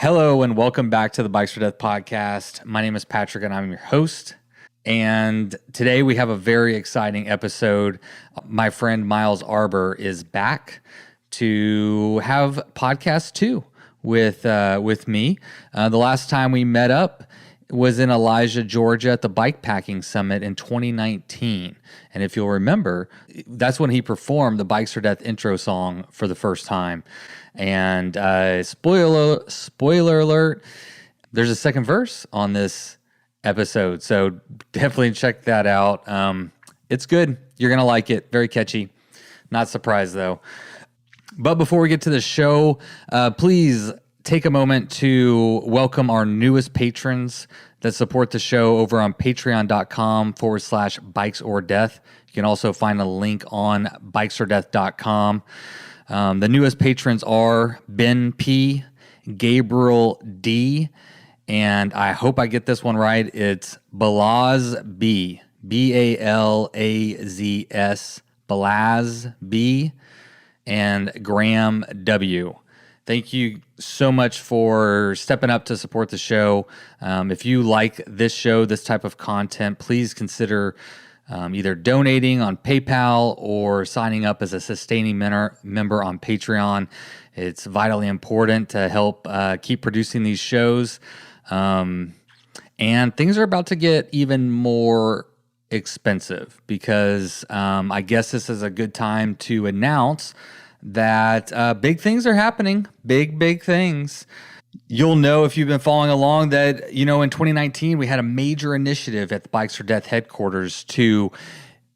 Hello and welcome back to the Bikes for Death podcast. My name is Patrick and I'm your host. And today we have a very exciting episode. My friend Miles Arbour is back to have podcast 2 with me. The last time we met up was in Elijah, Georgia at the Bikepacking Summit in 2019. And if you'll remember, that's when he performed the Bikes for Death intro song for the first time. And spoiler alert, there's a second verse on this episode. So definitely check that out. It's good. You're going to like it. Very catchy. Not surprised though. But before we get to the show, please take a moment to welcome our newest patrons that support the show over on patreon.com/bikesOrDeath. You can also find a link on bikesfordeath.com. The newest patrons are Ben P, Gabriel D, and I hope I get this one right. It's Balazs B, Balazs, Balazs B, and Graham W. Thank you so much for stepping up to support the show. If you like this show, this type of content, please consider either donating on PayPal or signing up as a sustaining member on Patreon. It's vitally important to help keep producing these shows. And things are about to get even more expensive because I guess this is a good time to announce that big things are happening. Big things. You'll know if you've been following along that, in 2019, we had a major initiative at the Bikes for Death headquarters to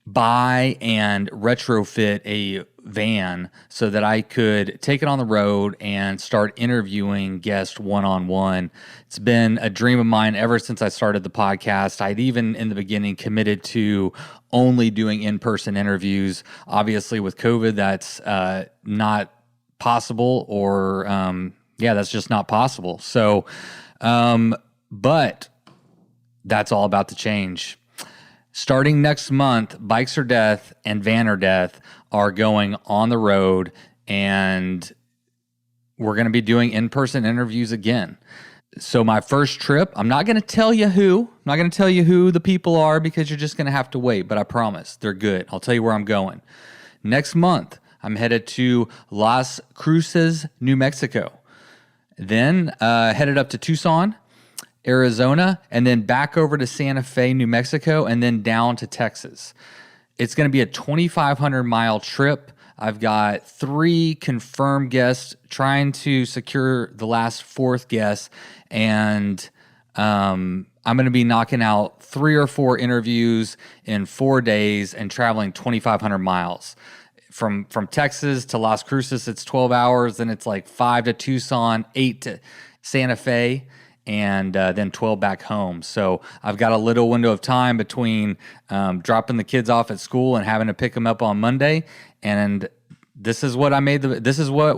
buy and retrofit a van so that I could take it on the road and start interviewing guests one-on-one. It's been a dream of mine ever since I started the podcast. I'd even in the beginning committed to only doing in-person interviews. Obviously with COVID, that's not possible or that's just not possible. So, but that's all about to change. Starting next month, Bikes for Death and Van or Death are going on the road, and we're going to be doing in-person interviews again. So my first trip, I'm not going to tell you who. I'm not going to tell you who the people are because you're just going to have to wait, but I promise they're good. I'll tell you where I'm going. Next month, I'm headed to Las Cruces, New Mexico. Then headed up to Tucson, Arizona, and then back over to Santa Fe, New Mexico, and then down to Texas. It's going to be a 2,500-mile trip. I've got 3 confirmed guests, trying to secure the last 4th guest, and I'm going to be knocking out 3 or 4 interviews in 4 days and traveling 2,500 miles. From Texas to Las Cruces, it's 12 hours. Then it's like 5 to Tucson, 8 to Santa Fe, and then 12 back home. So I've got a little window of time between dropping the kids off at school and having to pick them up on Monday. And this is what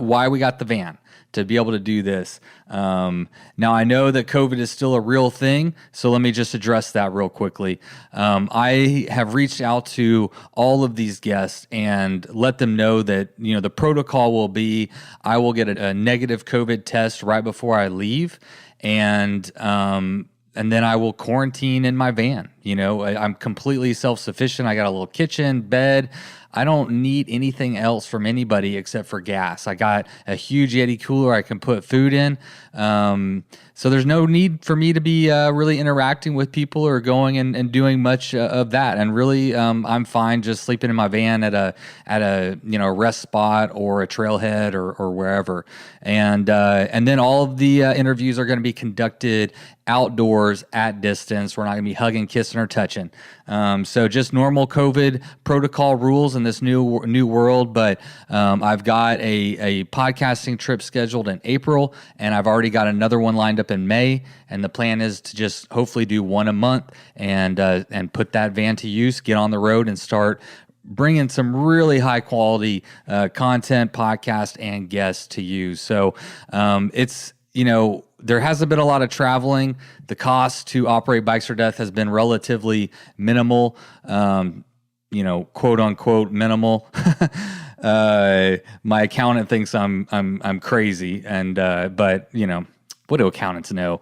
why we got the van, to be able to do this. Now I know that COVID is still a real thing, so let me just address that real quickly. I have reached out to all of these guests and let them know that, the protocol will be, I will get a negative COVID test right before I leave, and then I will quarantine in my van. I'm completely self-sufficient. I got a little kitchen, bed. I don't need anything else from anybody except for gas. I got a huge Yeti cooler I can put food in. So there's no need for me to be really interacting with people or going and doing much of that. And really, I'm fine just sleeping in my van at a rest spot or a trailhead or wherever. And then all of the interviews are going to be conducted outdoors at distance. We're not going to be hugging, kissing, or touching. So just normal COVID protocol rules in this new world. But I've got a podcasting trip scheduled in April, and I've already got another one lined up in May. And the plan is to just hopefully do one a month and put that van to use, get on the road, and start bringing some really high quality content, podcast, and guests to use. So it's there hasn't been a lot of traveling. The cost to operate Bikes for Death has been relatively minimal, quote unquote minimal. My accountant thinks I'm crazy, but What do accountants know?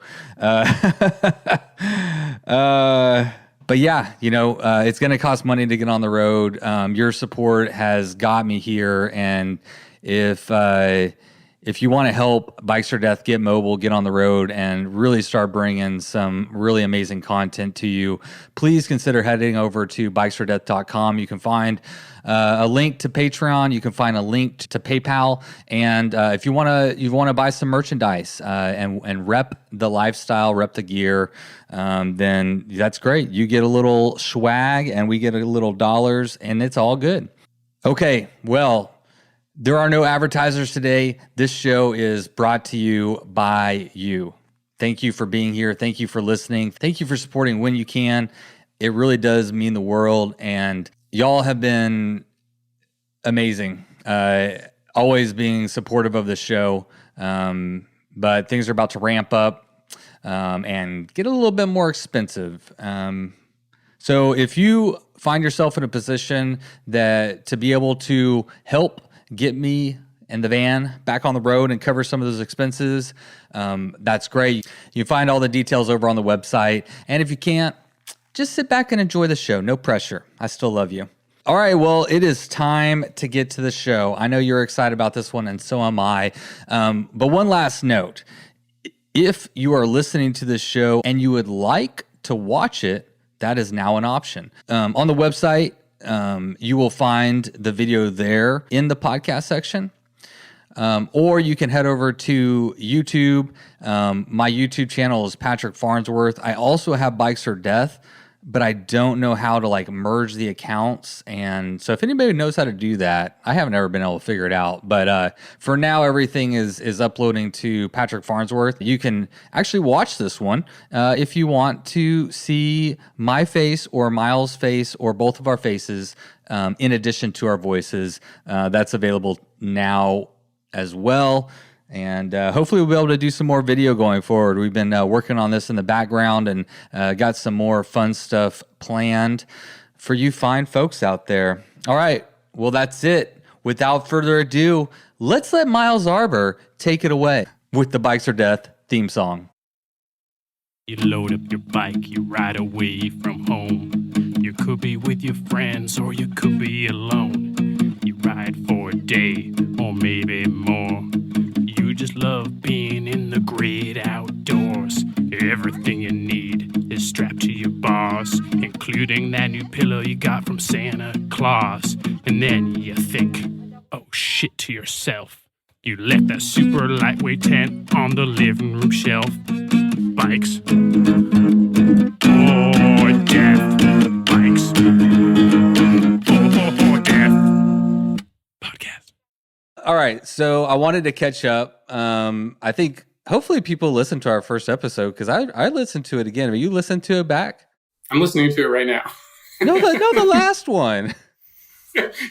But yeah, it's going to cost money to get on the road. Your support has got me here, and if you want to help Bikes or Death get mobile, get on the road, and really start bringing some really amazing content to you, please consider heading over to bikesfordeath.com. You can find a link to Patreon. You can find a link to PayPal. And if you want to buy some merchandise and rep the lifestyle, rep the gear, then that's great. You get a little swag, and we get a little dollars, and it's all good. Okay, well, there are no advertisers today. This show is brought to you by you. Thank you for being here. Thank you for listening. Thank you for supporting when you can. It really does mean the world. And y'all have been amazing. Always being supportive of the show. But things are about to ramp up and get a little bit more expensive. So if you find yourself in a position to be able to help get me and the van back on the road and cover some of those expenses, that's great. You can find all the details over on the website. And if you can't, just sit back and enjoy the show. No pressure. I still love you. All right, well, it is time to get to the show. I know you're excited about this one, and so am I. But one last note. If you are listening to this show and you would like to watch it, that is now an option. On the website, you will find the video there in the podcast section. Or you can head over to YouTube. My YouTube channel is Patrick Farnsworth. I also have Bikes or Death, but I don't know how to merge the accounts. And so if anybody knows how to do that, I haven't ever been able to figure it out. But for now, everything is uploading to Patrick Farnsworth. You can actually watch this one if you want to see my face or Miles' face or both of our faces in addition to our voices. That's available now as well. And hopefully we'll be able to do some more video going forward. We've been working on this in the background and got some more fun stuff planned for you fine folks out there. All right, well, that's it. Without further ado, let's let Miles Arbour take it away with the Bikes or Death theme song. You load up your bike, you ride away from home. You could be with your friends or you could be alone. You ride for a day or maybe more. You just love being in the great outdoors. Everything you need is strapped to your bars, including that new pillow you got from Santa Claus. And then you think, oh shit, to yourself. You left that super lightweight tent on the living room shelf. Bikes or death. Bikes or death. Podcast. All right, so I wanted to catch up. I think hopefully people listened to our first episode because I listened to it again. Have you listened to it back? I'm listening to it right now. No, the last one.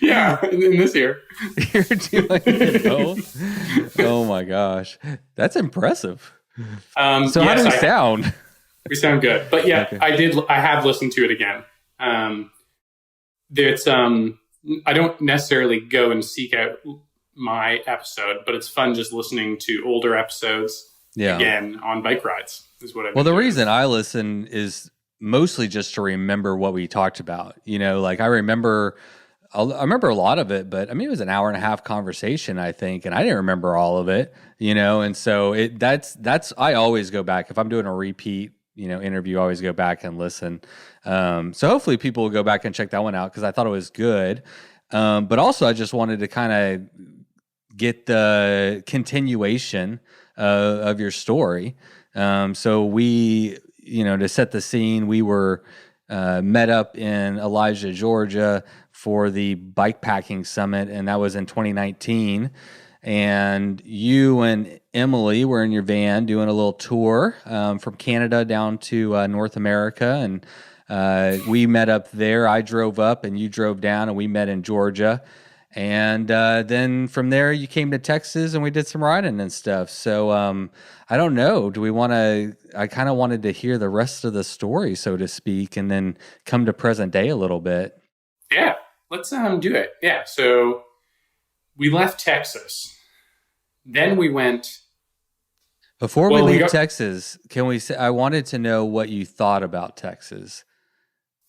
Yeah, in this year. You're doing it both? Oh my gosh, that's impressive. So yes, how do we sound? We sound good, but yeah, okay. I have listened to it again. I don't necessarily go and seek out my episode, but it's fun just listening to older episodes again on bike rides is what I Well, the reason I listen is mostly just to remember what we talked about. I remember a lot of it, but I mean, it was an hour and a half conversation, I think, and I didn't remember all of it, and so that's I always go back if I'm doing a repeat, interview, I always go back and listen. So hopefully people will go back and check that one out because I thought it was good. But also I just wanted to kind of get the continuation of your story. So we, to set the scene, we were met up in Elijah, Georgia for the Bikepacking Summit, and that was in 2019. And you and Emily were in your van doing a little tour from Canada down to North America, and we met up there. I drove up and you drove down, and we met in Georgia. And then from there, you came to Texas, and we did some riding and stuff. So I don't know. Do we want to? I kind of wanted to hear the rest of the story, so to speak, and then come to present day a little bit. Yeah, let's do it. Yeah, so we left Texas. Then we went Before we leave Texas, can we say, I wanted to know what you thought about Texas.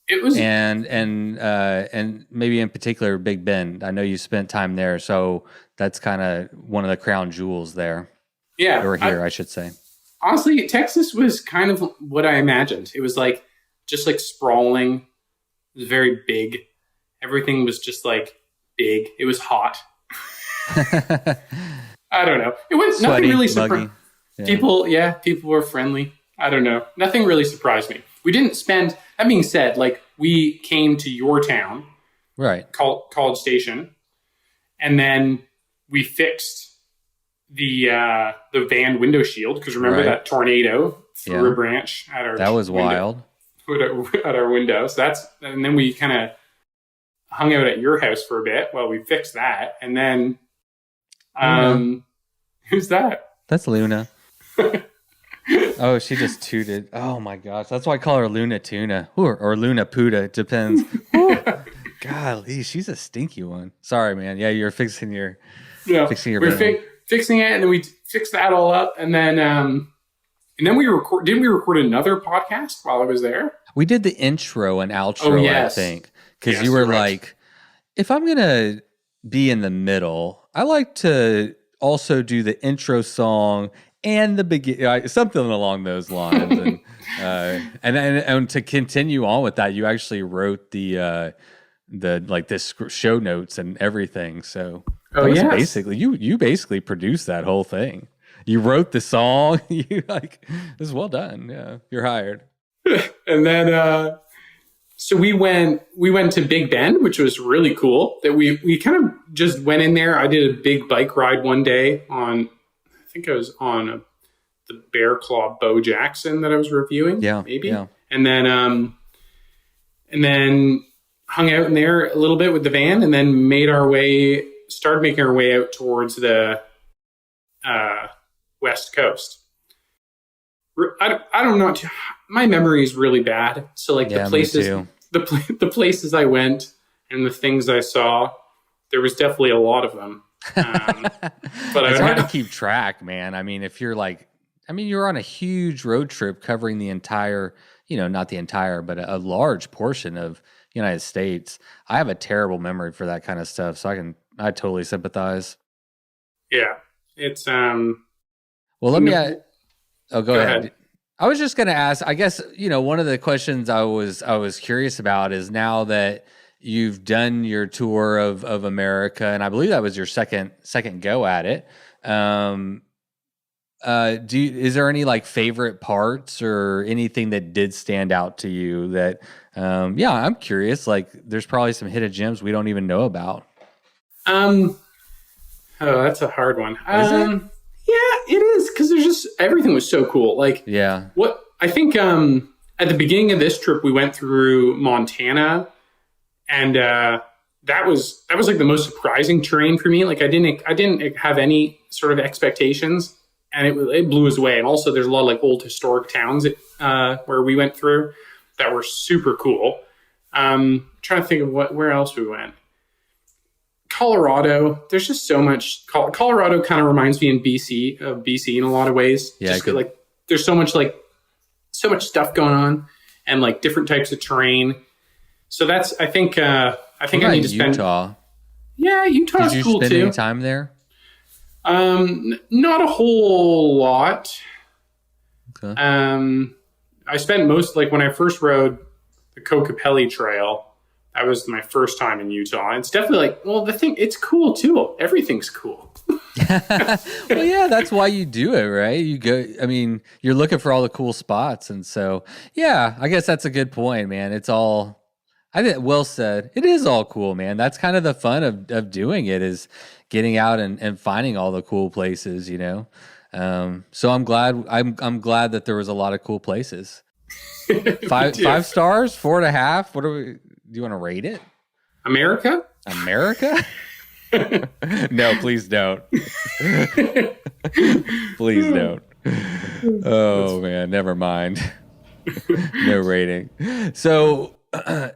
It was and maybe in particular Big Bend. I know you spent time there, so that's kind of one of the crown jewels there. Yeah, or here, I should say. Honestly, Texas was kind of what I imagined. It was like just like sprawling. It was very big. Everything was just like big. It was hot. I don't know. It was nothing really surprising. Yeah. People were friendly. I don't know. Nothing really surprised me. We didn't spend. That being said, like we came to your town, right? College Station, and then we fixed the van window shield because remember that tornado threw a branch at our. That was wild. At our window. So and then we kind of hung out at your house for a bit while we fixed that, and then who's that? That's Luna. Oh, she just tooted. Oh my gosh, that's why I call her Luna Tuna or Luna Puda. Depends. Golly, she's a stinky one. Sorry, man. Yeah, you're fixing your fixing your. Fixing it, and then we fixed that all up, and then we record. Didn't we record another podcast while I was there? We did the intro and outro, I think, because you were like, if I'm gonna be in the middle, I like to also do the intro song and the begin, something along those lines. And to continue on with that, you actually wrote the this show notes and everything. So basically you basically produced that whole thing. You wrote the song. You this is well done. Yeah, you're hired. And then so we went to Big Bend, which was really cool. That we kind of just went in there. I did a big bike ride one day I think I was on the Bear Claw Bo Jackson that I was reviewing. Yeah, maybe. Yeah. And then hung out in there a little bit with the van, and then started making our way out towards the West Coast. I don't know. My memory is really bad. So like the places I went and the things I saw, there was definitely a lot of them. But it's hard to keep track, man. I mean, if you're you're on a huge road trip covering the entire, not the entire, but a large portion of the United States. I have a terrible memory for that kind of stuff, so I totally sympathize. Yeah, it's Well, let me. Go ahead. I was just going to ask. I guess one of the questions I was curious about is now that you've done your tour of America, and I believe that was your second go at it. Is there any like favorite parts or anything that did stand out to you that? I'm curious. Like, there's probably some hidden gems we don't even know about. Oh, that's a hard one. Is it? Yeah, it is, because there's just everything was so cool. Like, what I think at the beginning of this trip we went through Montana, and that was like the most surprising terrain for me. Like I didn't have any sort of expectations, and it blew us away. And also there's a lot of like old historic towns where we went through that were super cool. Trying to think of where else we went. Colorado, there's just so much. Colorado kind of reminds me of BC in a lot of ways. Yeah, just like there's so much stuff going on, and like different types of terrain. So that's I think I need to spend. Utah. Yeah, Utah's cool too. Did you spend any time there? Not a whole lot. Okay. I spent most, like when I first rode the Kokopelli Trail. That was my first time in Utah. It's definitely like, well, it's cool too. Everything's cool. Well, yeah, that's why you do it, right? You're looking for all the cool spots. And so, yeah, I guess that's a good point, man. It's all, I think, well said. It is all cool, man. That's kind of the fun of doing it, is getting out and finding all the cool places, So I'm glad that there was a lot of cool places. 5 stars, 4.5. What are we? Do you want to rate it? America? No, please don't. Please don't. Oh man, never mind. No rating. So,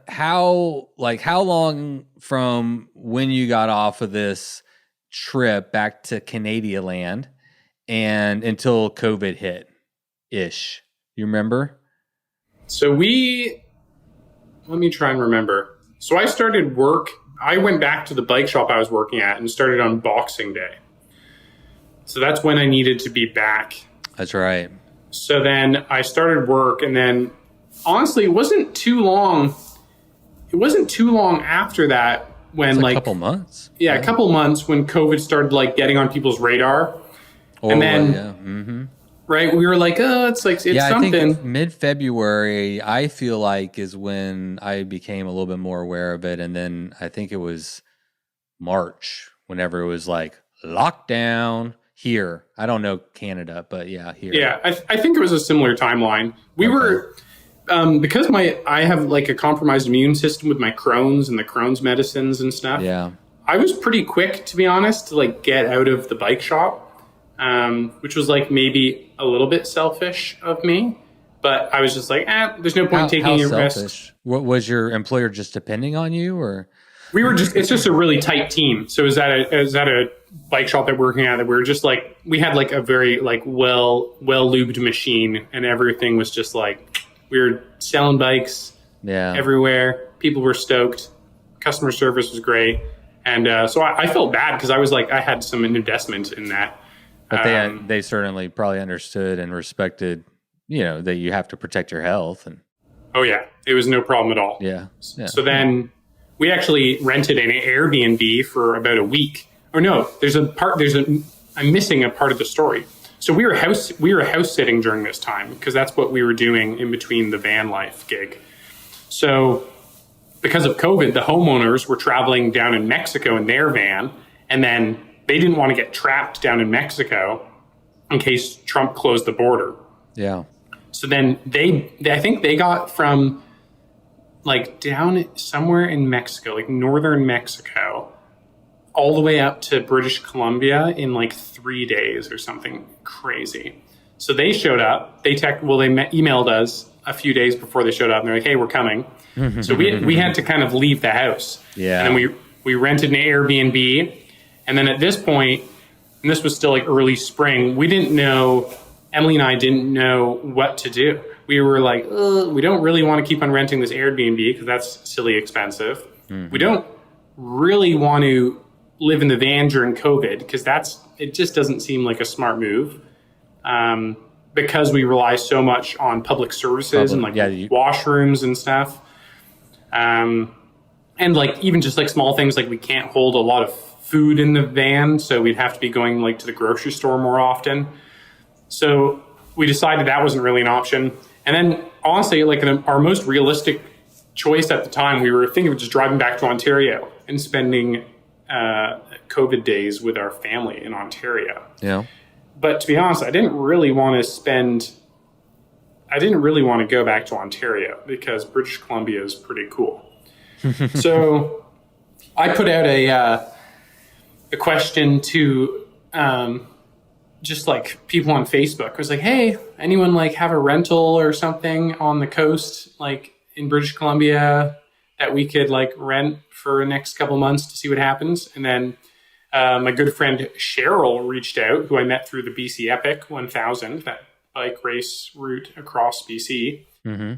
how long from when you got off of this trip back to Canadian land and until COVID hit ish. You remember? So let me try and remember. So I started work. I went back to the bike shop I was working at and started on Boxing Day. So that's when I needed to be back. That's right. So then I started work, and then honestly, it wasn't too long. It wasn't too long after that when like a couple months. Yeah, a couple months when COVID started like getting on people's radar. And then right, we were like, oh, it's something. I think mid-February, I feel like, is when I became a little bit more aware of it. And then I think it was March, whenever it was like lockdown here. I don't know Canada, but yeah, here. Yeah, I think it was a similar timeline. We were, because I have like a compromised immune system with my Crohn's and the Crohn's medicines and stuff. Yeah. I was pretty quick, to be honest, to like get out of the bike shop. Which was like maybe a little bit selfish of me, but I was just like, there's no point taking a risk. What was your employer just depending on you, or? It's just a really tight team. So it was at a bike shop that we're working at that we were just like, we had like a very like well lubed machine, and everything was just like, we were selling bikes everywhere. People were stoked. Customer service was great. And so I felt bad because I was like, I had some investment in that. But they certainly probably understood and respected, that you have to protect your health. And oh yeah, it was no problem at all. Yeah. So then we actually rented an Airbnb for about a week. Or no, I'm missing a part of the story. So we were house sitting during this time because that's what we were doing in between the van life gig. So because of COVID, the homeowners were traveling down in Mexico in their van, and then they didn't want to get trapped down in Mexico in case Trump closed the border. Yeah. So then I think they got from like down somewhere in Mexico, like northern Mexico, all the way up to British Columbia in like 3 days or something crazy. So they showed up. They emailed us a few days before they showed up, and they're like, "Hey, we're coming." So we had to kind of leave the house. Yeah. And then we rented an Airbnb. And then at this point, and this was still like early spring, Emily and I didn't know what to do. We were like, we don't really want to keep on renting this Airbnb because that's silly expensive. We don't really want to live in the van during COVID because it just doesn't seem like a smart move. Because we rely so much on public services and washrooms and stuff. And like even just like small things, like we can't hold a lot of food in the van, so we'd have to be going like to the grocery store more often. So we decided that wasn't really an option. And then honestly, like our most realistic choice at the time, we were thinking of just driving back to Ontario and spending COVID days with our family in Ontario. Yeah. But to be honest, I didn't really want to go back to Ontario because British Columbia is pretty cool. So I put out a question to just like people on Facebook. I was like, hey, anyone like have a rental or something on the coast, like in British Columbia, that we could like rent for the next couple months to see what happens? And then my good friend Cheryl reached out, who I met through the BC Epic 1000, that bike race route across BC. Mm-hmm.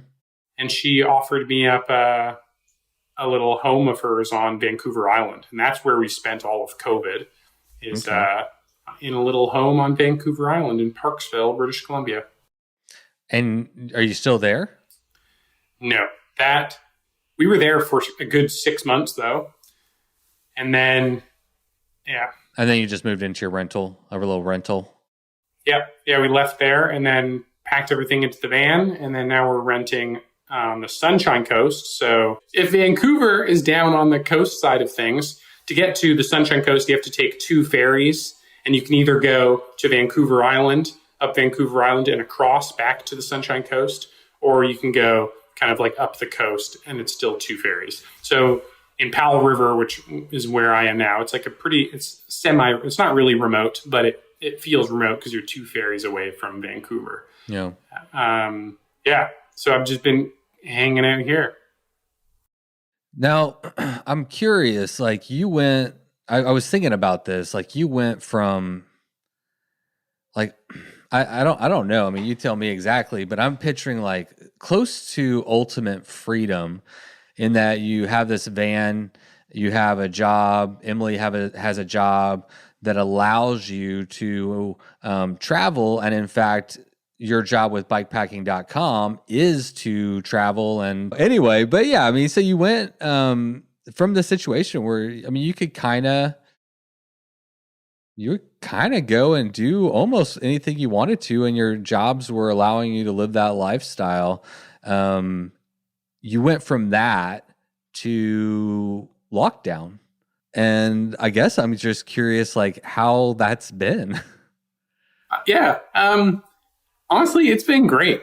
And she offered me up a little home of hers on Vancouver Island. And that's where we spent all of COVID, is in a little home on Vancouver Island in Parksville, British Columbia. And are you still there? No, we were there for a good 6 months though. And then, yeah. And then you just moved into your rental, a little rental. Yep. Yeah, we left there and then packed everything into the van. And then now we're renting on the Sunshine Coast. So if Vancouver is down on the coast side of things, to get to the Sunshine Coast, you have to take 2 ferries. And you can either go to Vancouver Island, up Vancouver Island and across back to the Sunshine Coast, or you can go kind of like up the coast and it's still 2 ferries. So in Powell River, which is where I am now, it's like it's not really remote, but it feels remote because you're 2 ferries away from Vancouver. Yeah. So I've just been hanging out here. Now, I'm curious, like you went, I was thinking about this, like you went from like, I don't know. I mean, you tell me exactly, but I'm picturing like close to ultimate freedom in that you have this van, you have a job, Emily has a job that allows you to travel. And in fact, your job with bikepacking.com is to travel. And anyway, but yeah, I mean, so you went from the situation where, I mean, you would kind of go and do almost anything you wanted to, and your jobs were allowing you to live that lifestyle. You went from that to lockdown. And I guess I'm just curious, like, how that's been. Yeah. Honestly, it's been great.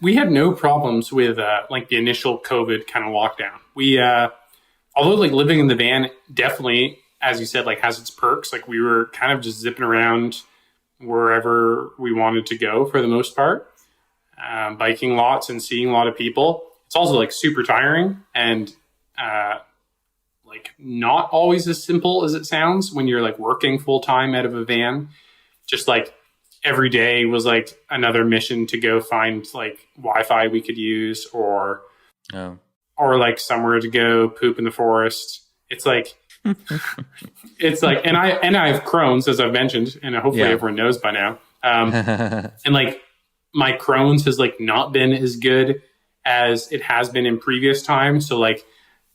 We had no problems with like the initial COVID kind of lockdown. We, although like living in the van definitely, as you said, like has its perks. Like we were kind of just zipping around wherever we wanted to go for the most part, biking lots and seeing a lot of people. It's also like super tiring and like not always as simple as it sounds when you're like working full time out of a van. Just like every day was like another mission to go find like Wi-Fi we could use or like somewhere to go poop in the forest. It's like, and I have Crohn's, as I've mentioned, and hopefully everyone knows by now. And like my Crohn's has like not been as good as it has been in previous times. So like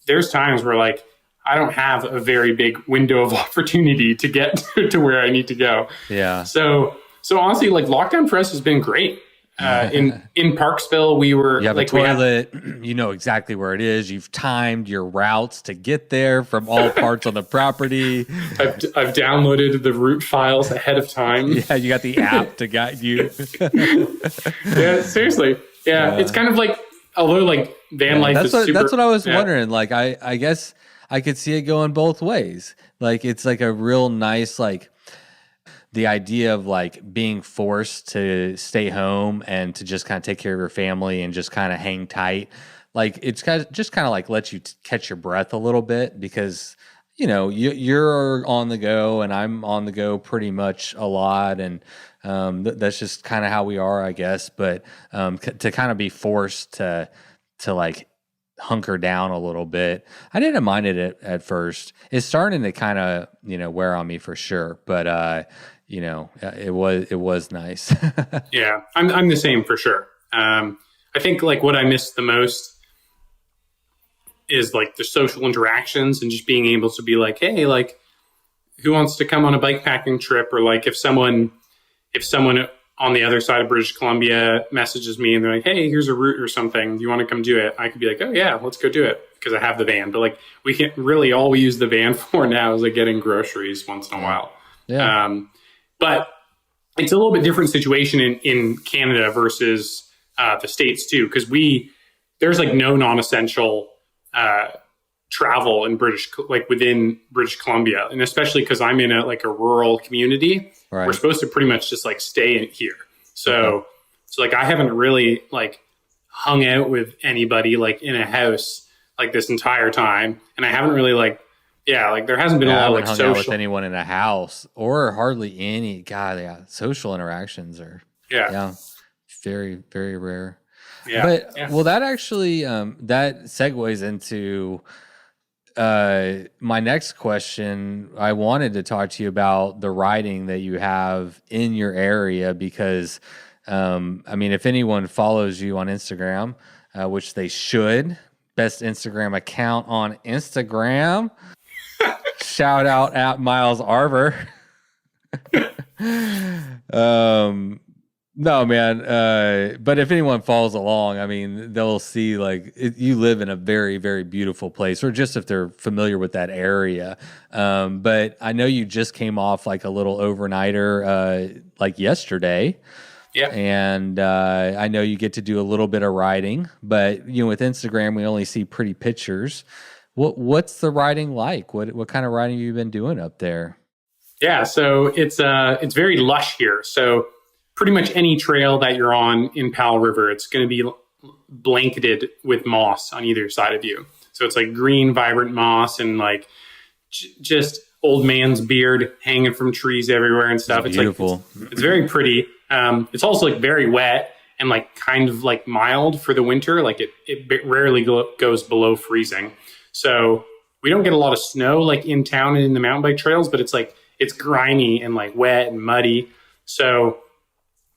there's times where like I don't have a very big window of opportunity to get to where I need to go. Yeah. So honestly, like lockdown for us has been great. In Parksville, we were you have a toilet. You know exactly where it is. You've timed your routes to get there from all parts on the property. I've downloaded the route files ahead of time. Yeah, you got the app to guide you. Yeah, seriously. Yeah, it's kind of like, although like van life is super. That's what I was wondering. Like, I guess I could see it going both ways. Like, it's like a real nice like. The idea of like being forced to stay home and to just kind of take care of your family and just kind of hang tight. Like it's kind of like lets you catch your breath a little bit because, you know, you're on the go and I'm on the go pretty much a lot. And that's just kind of how we are, I guess. But to kind of be forced to like hunker down a little bit. I didn't mind it at first. It's starting to kind of, you know, wear on me for sure. But, you know, it was nice. Yeah, I'm the same for sure. I think like what I miss the most is like the social interactions and just being able to be like, hey, like who wants to come on a bikepacking trip? Or like if someone on the other side of British Columbia messages me and they're like, hey, here's a route or something. Do you want to come do it? I could be like, oh yeah, let's go do it because I have the van. But like we can't really, all we use the van for now is like getting groceries once in a while. Yeah. But it's a little bit different situation in Canada versus the States too, because there's like no non-essential travel in within British Columbia, and especially because I'm in a rural community, right. We're supposed to pretty much just like stay in here. So like I haven't really like hung out with anybody like in a house like this entire time, and I haven't really like. Yeah, like there hasn't been a lot of like hung social out with anyone in a house or hardly any. God, yeah, social interactions are very, very rare. Yeah, but well, that actually that segues into my next question. I wanted to talk to you about the riding that you have in your area because, I mean, if anyone follows you on Instagram, which they should, best Instagram account on Instagram. Shout out at Miles Arbour. No, man. But if anyone follows along, I mean, they'll see like you live in a very, very beautiful place, or just if they're familiar with that area. But I know you just came off like a little overnighter, like yesterday. Yeah. And I know you get to do a little bit of riding, but you know, with Instagram, we only see pretty pictures. What's the riding like? What kind of riding have you been doing up there? Yeah, so it's very lush here. So pretty much any trail that you're on in Powell River, it's going to be blanketed with moss on either side of you. So it's like green, vibrant moss and like just old man's beard hanging from trees everywhere and stuff. It's beautiful. It's very pretty. It's also like very wet and like kind of like mild for the winter. Like it rarely goes below freezing. So we don't get a lot of snow like in town and in the mountain bike trails, but it's like, it's grimy and like wet and muddy. So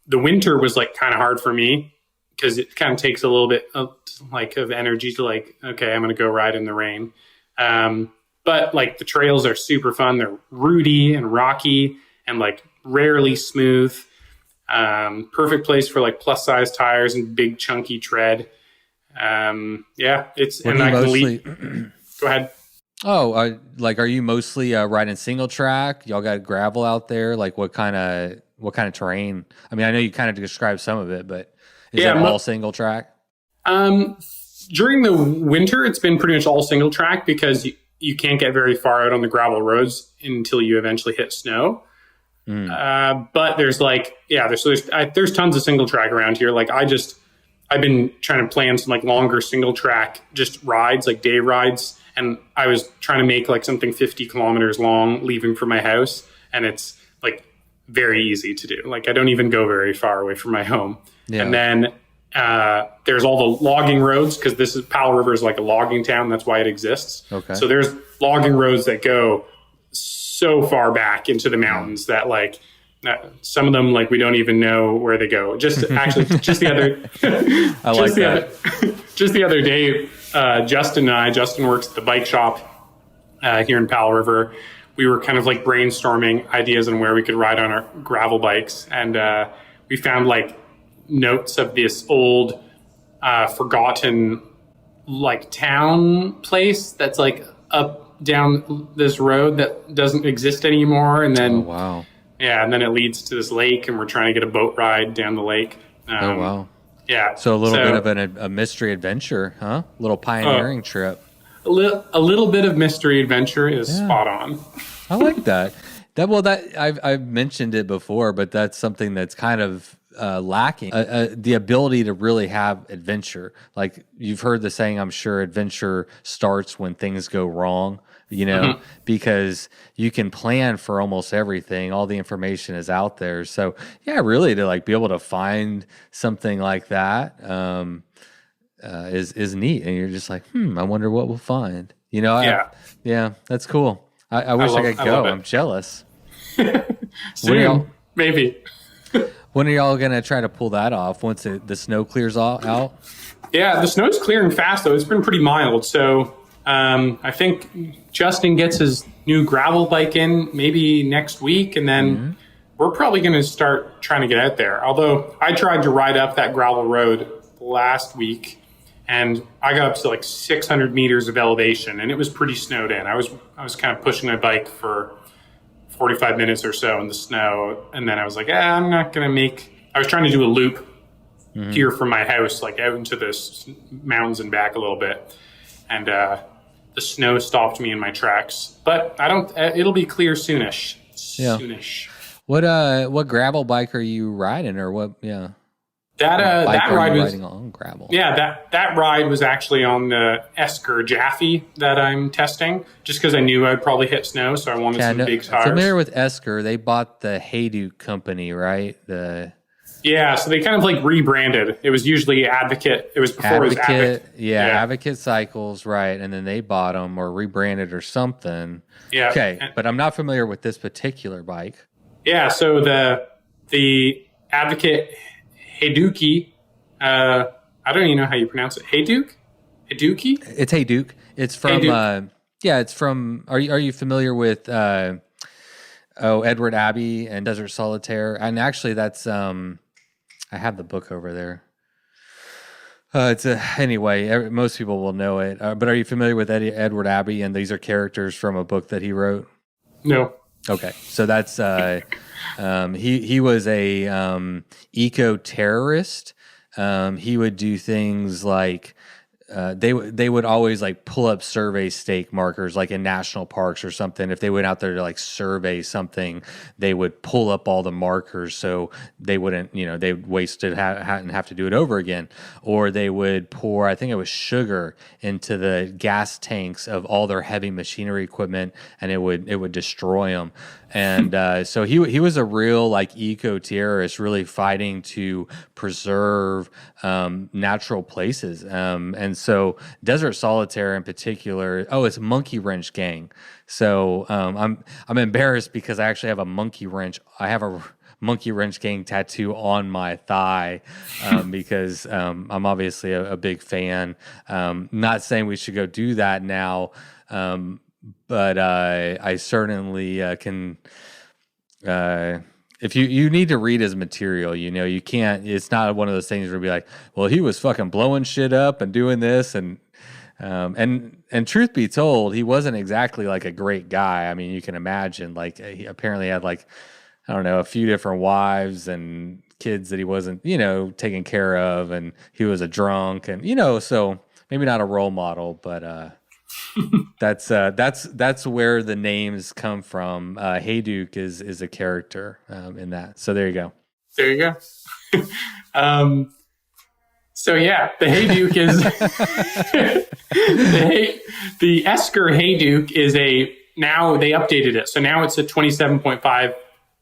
the winter was like kind of hard for me because it kind of takes a little bit of energy to like, okay, I'm going to go ride in the rain. But like the trails are super fun. They're rooty and rocky and like rarely smooth. Perfect place for like plus size tires and big chunky tread. It's, and I can lead. Go ahead. Oh, are you mostly riding single track? Y'all got gravel out there? Like what kind of terrain? I mean, I know you kind of described some of it, but is that all single track? During the winter, it's been pretty much all single track because you can't get very far out on the gravel roads until you eventually hit snow. But there's there's tons of single track around here. Like I've been trying to plan some like longer single track, just rides, like day rides. And I was trying to make like something 50 kilometers long leaving from my house. And it's like very easy to do. Like I don't even go very far away from my home. Yeah. And then there's all the logging roads because Powell River is like a logging town. That's why it exists. Okay. So there's logging roads that go so far back into the mountains that like some of them like we don't even know where they go. Just the other day, Justin works at the bike shop here in Powell River. We were kind of like brainstorming ideas on where we could ride on our gravel bikes, and we found like notes of this old forgotten like town place that's like up down this road that doesn't exist anymore, and then and then it leads to this lake, and we're trying to get a boat ride down the lake. Yeah. So a little bit of a mystery adventure, huh? A little pioneering trip. A little bit of mystery adventure is spot on. I like that. I've mentioned it before, but that's something that's kind of lacking. The ability to really have adventure. Like you've heard the saying, I'm sure adventure starts when things go wrong. Because you can plan for almost everything. All the information is out there. So yeah, really to like be able to find something like that is neat. And you're just like, I wonder what we'll find. That's cool. I wish I could go. I'm jealous. Soon, maybe. When are y'all gonna try to pull that off once the snow clears out? Yeah, the snow's clearing fast though. It's been pretty mild. So I think Justin gets his new gravel bike in maybe next week, and then we're probably going to start trying to get out there. Although I tried to ride up that gravel road last week, and I got up to like 600 meters of elevation, and it was pretty snowed in. I was kind of pushing my bike for 45 minutes or so in the snow, and then I was like, I'm not going to make... I was trying to do a loop here from my house, like out into the mountains and back a little bit, and the snow stopped me in my tracks, but it'll be clear soonish. Soonish. What gravel bike are you riding, or what? Yeah. That ride was riding on gravel. Yeah, that ride was actually on the Esker Jaffe that I'm testing, just because I knew I'd probably hit snow, so I wanted some big tires. Familiar with Esker? They bought the Hayduke company, right? Yeah, so they kind of like rebranded. It was usually Advocate. It was before it was Advocate. Yeah, Advocate Cycles, right. And then they bought them or rebranded or something. Yeah. Okay, but I'm not familiar with this particular bike. Yeah, so the Advocate Hayduke, I don't even know how you pronounce it. Hayduke? Hayduke? It's Hayduke. It's from, it's from, are you familiar with, Edward Abbey and Desert Solitaire? And actually that's, I have the book over there. Anyway, most people will know it. But are you familiar with Edward Abbey? And these are characters from a book that he wrote? No. Okay, so that's he was a eco-terrorist. He would do things like they would always like pull up survey stake markers, like in national parks or something. If they went out there to like survey something, they would pull up all the markers so they wouldn't, they'd waste it and have to do it over again. Or they would pour, I think it was sugar, into the gas tanks of all their heavy machinery equipment, and it would destroy them. And so he was a real like eco-terrorist, really fighting to preserve natural places. And so Desert Solitaire in particular, it's Monkey Wrench Gang. So I'm embarrassed because I actually have a monkey wrench. I have a Monkey Wrench Gang tattoo on my thigh because I'm obviously a big fan. Not saying we should go do that now. But I certainly can. If you need to read his material, you can't. It's not one of those things where be like, well, he was fucking blowing shit up and doing this, and truth be told, he wasn't exactly like a great guy. I mean, you can imagine, like, he apparently had like, I don't know, a few different wives and kids that he wasn't, taking care of, and he was a drunk, and so maybe not a role model, but. That's where the names come from. Hey Duke is a character in that. So there you go. There you go. So yeah, the Hey Duke is the Esker Hey Duke is now they updated it. So now it's a 27.5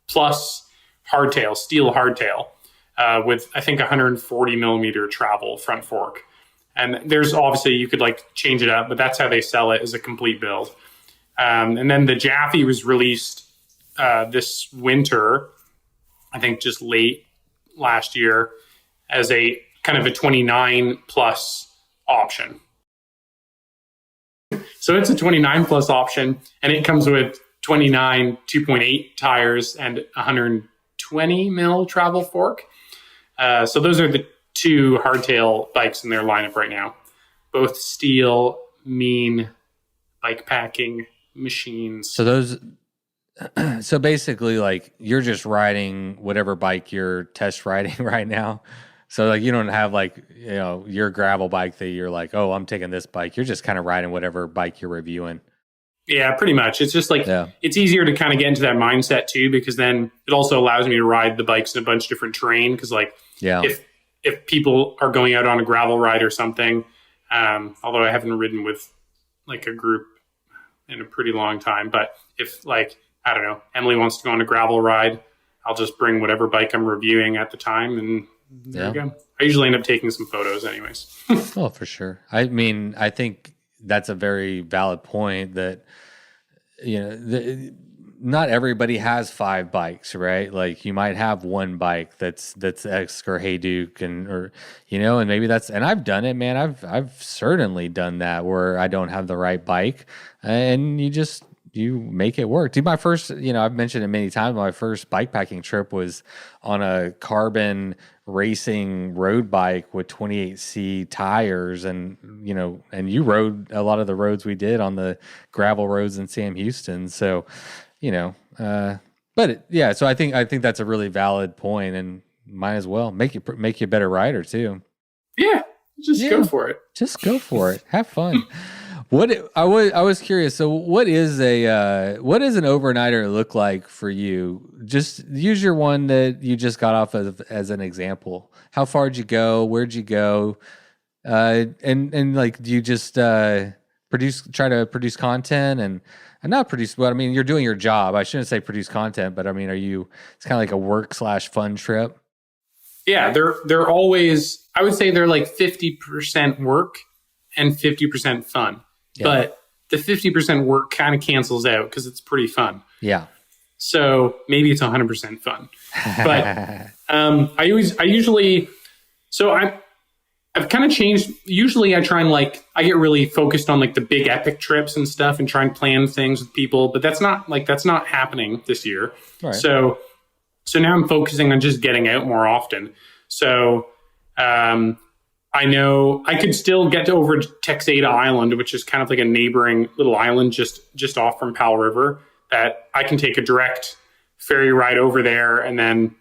plus hardtail, steel hardtail, with I think 140 millimeter travel front fork. And there's obviously, you could like change it up, but that's how they sell it as a complete build. And then the Jaffe was released this winter, I think just late last year, as a kind of a 29 plus option. So it's a 29 plus option, and it comes with 29 2.8 tires and 120 mil travel fork. So those are the two hardtail bikes in their lineup right now. Both steel, mean bikepacking machines. So basically, like, you're just riding whatever bike you're test riding right now. So like, you don't have like, your gravel bike that you're like, oh, I'm taking this bike. You're just kind of riding whatever bike you're reviewing. Yeah, pretty much. It's just like, It's easier to kind of get into that mindset too, because then it also allows me to ride the bikes in a bunch of different terrain. Because like, if people are going out on a gravel ride or something, although I haven't ridden with like a group in a pretty long time, but if like, I don't know, Emily wants to go on a gravel ride, I'll just bring whatever bike I'm reviewing at the time, and there you go. I usually end up taking some photos anyways. Oh, for sure. I mean, I think that's a very valid point that, not everybody has 5 bikes, right? Like, you might have one bike that's Esker Hey Duke, and maybe and I've done it, man. I've certainly done that where I don't have the right bike, and you make it work. Dude, my first, I've mentioned it many times, my first bikepacking trip was on a carbon racing road bike with 28C tires, and you rode a lot of the roads we did on the gravel roads in Sam Houston. So, so I think that's a really valid point, and might as well make you a better rider too. Yeah, go for it. Just go for it. Have fun. I was curious. So what does an overnighter look like for you? Just use your one that you just got off of as an example. How far did you go? Where'd you go? And like, do you just try to produce content and not produce? Well, I mean, you're doing your job. I shouldn't say produce content, but I mean, it's kind of like a work/fun trip? Yeah, they're always, I would say they're like 50% work and 50% fun. Yeah. But the 50% work kind of cancels out because it's pretty fun. Yeah. So maybe it's 100% fun. But I've kind of changed. Usually I try and I get really focused on like the big epic trips and stuff and try and plan things with people, but that's not happening this year. Right. So now I'm focusing on just getting out more often. So, I know I could still get over to Texada Island, which is kind of like a neighboring little island just off from Powell River, that I can take a direct ferry ride over there, and then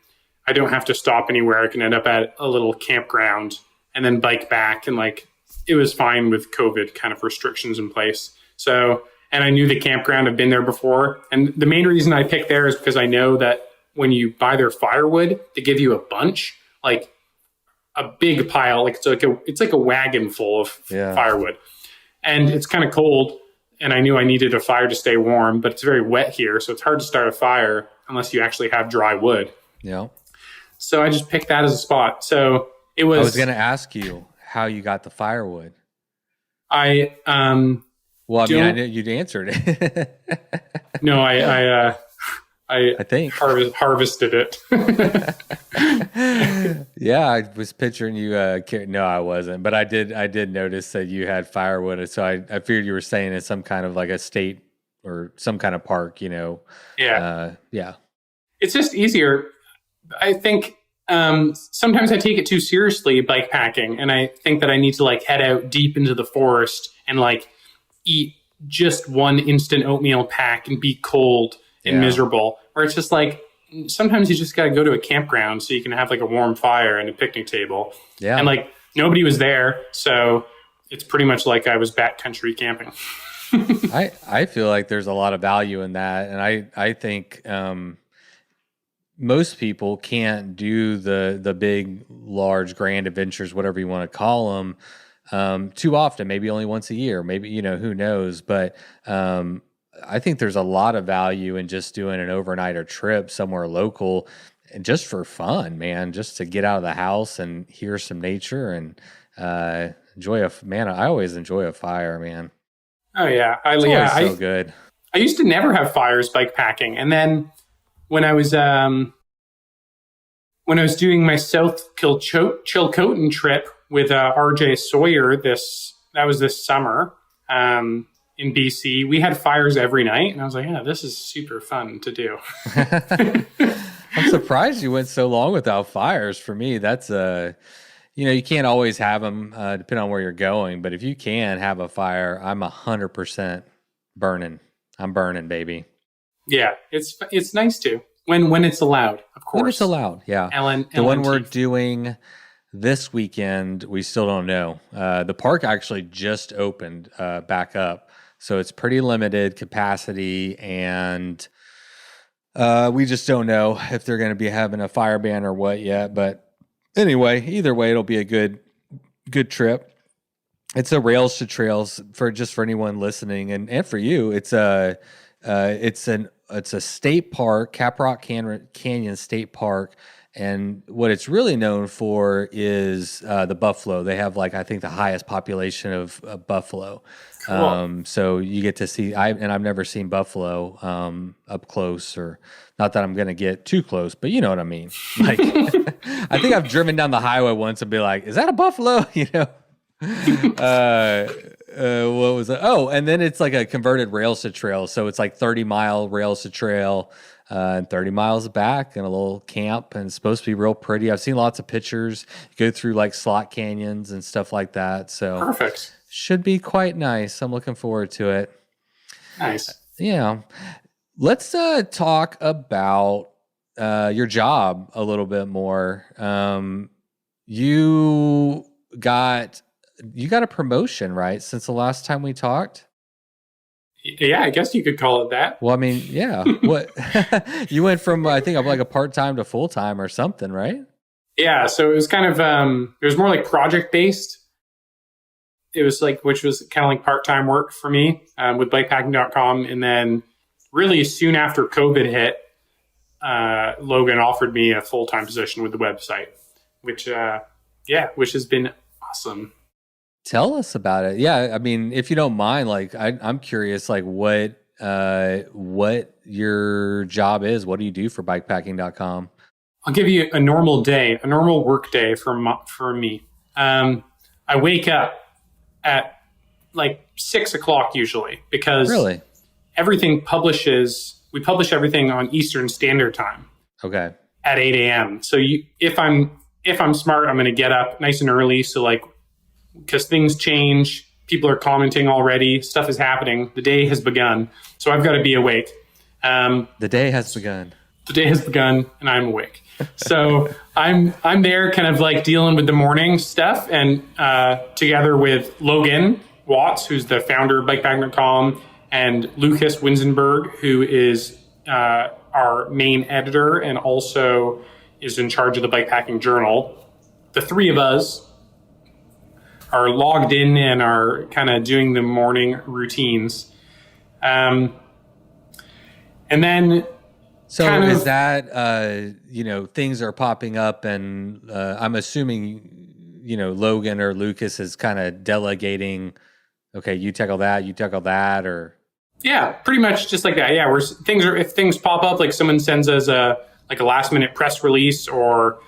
I don't have to stop anywhere. I can end up at a little campground and then bike back in like it was fine with COVID kind of restrictions in place. So, and I knew the campground. I've been there before. And the main reason I picked there is because I know that when you buy their firewood, they give you a bunch, like a big pile. Like it's like a wagon full of firewood. And it's kind of cold. And I knew I needed a fire to stay warm, but it's very wet here. So it's hard to start a fire unless you actually have dry wood. Yeah. So I just picked that as a spot. So it was... I was going to ask you how you got the firewood. I knew you'd answered it. No, I think harvested it. Yeah, I was picturing you. No, I wasn't, but I did notice that you had firewood. So I figured you were saying it's some kind of like a state or some kind of park, Yeah. Yeah. It's just easier. I think sometimes I take it too seriously, bike packing, and I think that I need to like head out deep into the forest and like eat just one instant oatmeal pack and be cold and miserable. Or it's just like sometimes you just got to go to a campground so you can have like a warm fire and a picnic table. Yeah, and like nobody was there, so it's pretty much like I was backcountry camping. I feel like there's a lot of value in that, and I think most people can't do the big, large, grand adventures, whatever you want to call them, too often. Maybe only once a year. Maybe who knows? But I think there's a lot of value in just doing an overnighter trip somewhere local, and just for fun, man. Just to get out of the house and hear some nature and enjoy I always enjoy a fire, man. Oh yeah, so good. I used to never have fires bike packing, and then when I was doing my South Chilcotin trip with RJ Sawyer, that was this summer in BC, we had fires every night, and I was like, yeah, this is super fun to do. I'm surprised you went so long without fires. For me, that's you can't always have them depending on where you're going, but if you can have a fire, I'm 100% burning. I'm burning, baby. Yeah, it's nice to when it's allowed, of course. When it's allowed, yeah. The one we're doing this weekend, we still don't know. The park actually just opened back up, so it's pretty limited capacity, and we just don't know if they're going to be having a fire ban or what yet. But anyway, either way, it'll be a good trip. It's a Rails to Trails for anyone listening, and for you. It's a state park, Caprock Canyon State Park, and what it's really known for is the buffalo. They have I think the highest population of buffalo. Cool. So you get to see. I've never seen buffalo up close, or not that I'm going to get too close, but you know what I mean. I think I've driven down the highway once and be like, "Is that a buffalo?" What was it? Oh, and then it's like a converted rails to trail. So it's like 30-mile rails to trail and 30 miles back and a little camp, and it's supposed to be real pretty. I've seen lots of pictures. You go through like slot canyons and stuff like that. So perfect. Should be quite nice. I'm looking forward to it. Nice. Yeah. Let's talk about your job a little bit more. You got a promotion, right, since the last time we talked? Yeah, I guess you could call it that. Well, I mean, yeah. What you went from, I think, like a part-time to full-time or something, right? Yeah, so it was kind of it was more like project-based. It was which was kind of like part-time work for me with bikepacking.com, and then really soon after COVID hit, Logan offered me a full-time position with the website, which has been awesome. Tell us about it. Yeah, I mean, if you don't mind, I'm curious, what your job is. What do you do for bikepacking.com? I'll give you a normal day, a normal work day for me. I wake up at 6 o'clock usually, because really we publish everything on Eastern Standard Time. Okay. At 8 a.m. So if I'm smart, I'm going to get up nice and early. So because things change, people are commenting already, stuff is happening, the day has begun. So I've got to be awake. The day has begun. The day has begun, and I'm awake. So I'm there kind of like dealing with the morning stuff, and together with Logan Watts, who's the founder of Bikepacking.com, and Lucas Winzenberg, who is our main editor and also is in charge of the Bikepacking Journal. The three of us are logged in and are kind of doing the morning routines. And then so is that, things are popping up, and I'm assuming, Logan or Lucas is kind of delegating, okay, you tackle that, or... Yeah, pretty much just like that. Yeah, if things pop up, like someone sends us a last minute press release, or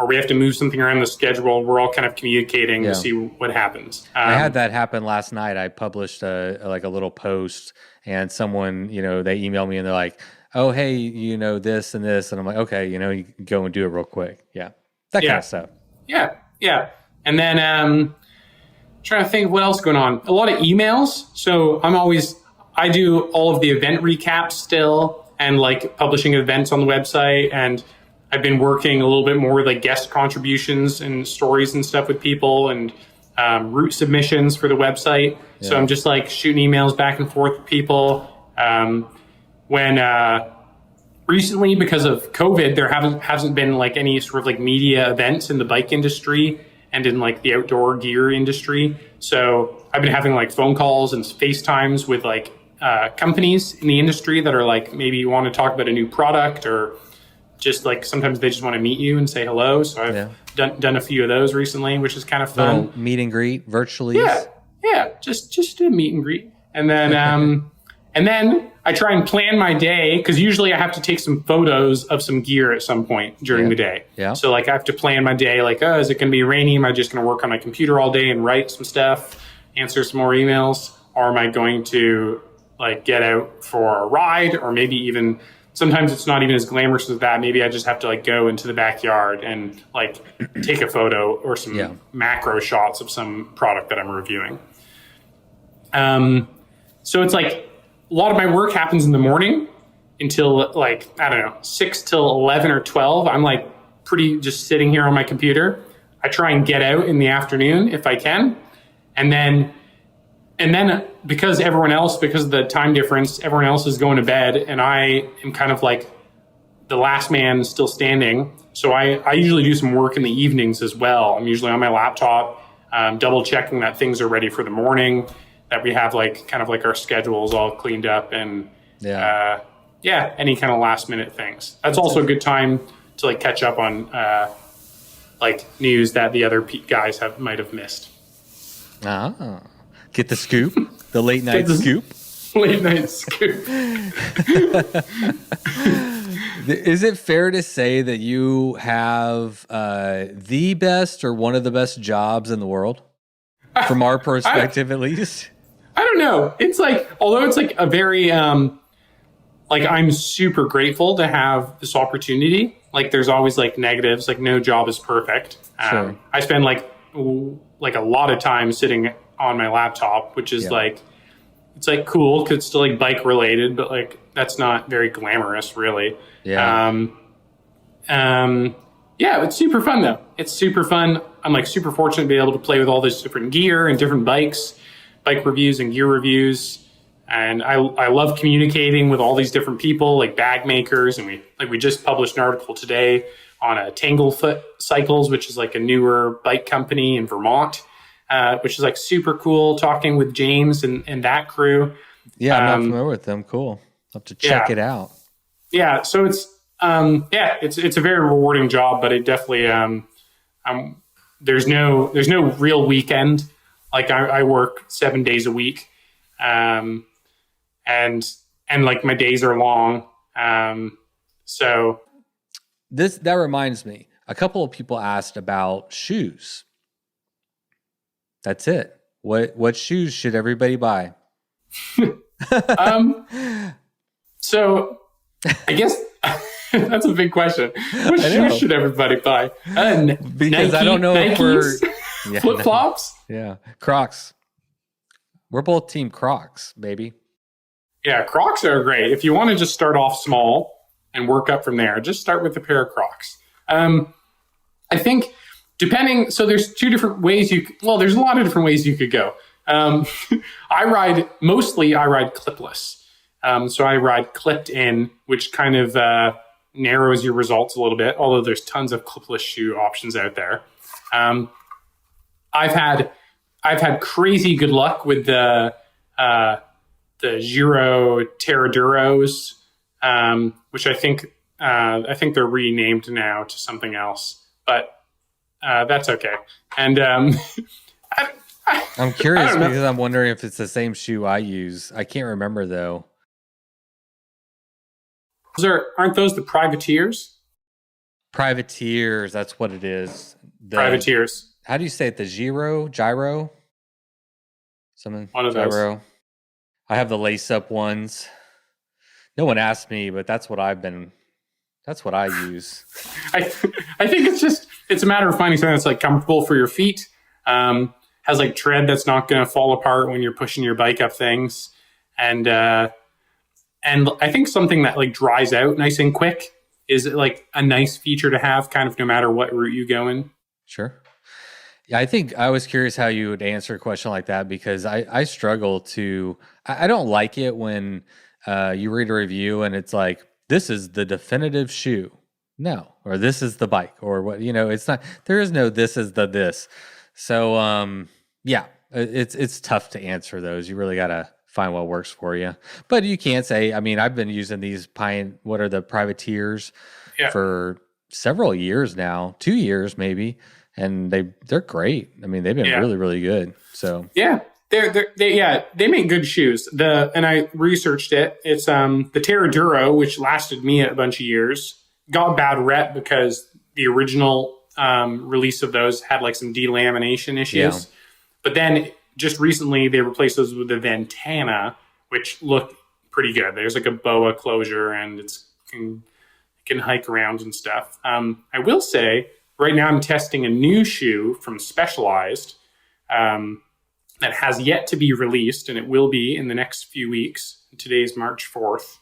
we have to move something around the schedule, we're all kind of communicating to see what happens. I had that happen last night. I published a little post, and someone, they emailed me and they're like, oh, hey, this and this. And I'm like, okay, you can go and do it real quick. Yeah. That kind of stuff. Yeah. Yeah. And then trying to think what else is going on. A lot of emails. So I do all of the event recaps still, and like publishing events on the website. And I've been working a little bit more with like guest contributions and stories and stuff with people, and route submissions for the website. Yeah. So I'm just like shooting emails back and forth with people. When recently, because of COVID, there hasn't been like any sort of like media events in the bike industry and in like the outdoor gear industry. So I've been having like phone calls and FaceTimes with like companies in the industry that are like, maybe you want to talk about a new product, or just like sometimes they just want to meet you and say hello. So I've done a few of those recently, which is kind of fun. Little meet and greet virtually. Yeah, just a meet and greet. And then and then I try and plan my day, because usually I have to take some photos of some gear at some point during the day. Yeah. So like I have to plan my day, like, is it going to be rainy? Am I just going to work on my computer all day and write some stuff, answer some more emails? Or am I going to like get out for a ride? Or maybe even sometimes it's not even as glamorous as that. Maybe I just have to like go into the backyard and like take a photo or some macro shots of some product that I'm reviewing. So it's like, a lot of my work happens in the morning until like, I don't know, 6 till 11 or 12. I'm like pretty just sitting here on my computer. I try and get out in the afternoon if I can. And then because of the time difference, everyone else is going to bed, and I am kind of like the last man still standing. So I usually do some work in the evenings as well. I'm usually on my laptop, double checking that things are ready for the morning, that we have like kind of like our schedules all cleaned up, and any kind of last minute things. That's also a good time to like catch up on like news that the other guys might have missed. Get the scoop, the late night scoop. Late night scoop. Is it fair to say that you have the best or one of the best jobs in the world, from our perspective at least? I don't know. It's like, although it's like a very, like I'm super grateful to have this opportunity. Like there's always like negatives, like no job is perfect. Sure. I spend like a lot of time sitting on my laptop, which is like, it's like cool because it's still like bike related, but like that's not very glamorous really. Yeah. It's super fun though. It's super fun. I'm like super fortunate to be able to play with all this different gear and different bikes, bike reviews and gear reviews. And I love communicating with all these different people, like bag makers. And we just published an article today on a Tanglefoot Cycles, which is like a newer bike company in Vermont, which is like super cool, talking with James and that crew. Yeah, I'm not familiar with them. Cool. I'll have to check it out. Yeah. So it's a very rewarding job, but it definitely, there's no real weekend. Like I work 7 days a week. And like my days are long. So that reminds me, a couple of people asked about shoes. That's it. What shoes should everybody buy? So I guess that's a big question. What shoes should everybody buy? Because Nike, I don't know Nikes, if we're flip-flops. Yeah. Crocs. We're both team Crocs, baby. Yeah, Crocs are great. If you want to just start off small and work up from there, just start with a pair of Crocs. I think so there's two different ways there's a lot of different ways you could go. I ride clipless. So I ride clipped in, which kind of narrows your results a little bit, although there's tons of clipless shoe options out there. I've had crazy good luck with the Giro Terraduros, which I think they're renamed now to something else, but that's okay. And I'm curious because I'm wondering if it's the same shoe I use. I can't remember though. Aren't those the Privateers? Privateers, that's what it is. Privateers. How do you say it? The Gyro? Something. One of Gyro. those. I have the lace-up ones. No one asked me, but that's what I use. I think it's a matter of finding something that's like comfortable for your feet. Has like tread that's not going to fall apart when you're pushing your bike up things, and I think something that like dries out nice and quick is like a nice feature to have, kind of no matter what route you go in. Sure. Yeah, I think I was curious how you would answer a question like that because I struggle to. I don't like it when you read a review and it's like, this is the definitive shoe. No, or this is the bike, or what, it's not. There is no this is the this. So yeah, it's tough to answer those. You really gotta find what works for you. But you can't say. I mean, I've been using these what are the Privateers for several years now, 2 years maybe, and they're great. I mean, they've been really, really good. So yeah. They make good shoes. And I researched it. It's the Terraduro, which lasted me a bunch of years, got a bad rep because the original release of those had like some delamination issues. Yeah. But then just recently they replaced those with the Ventana, which look pretty good. There's like a boa closure and it can hike around and stuff. I will say right now I'm testing a new shoe from Specialized. That has yet to be released, and it will be in the next few weeks. Today's March 4th.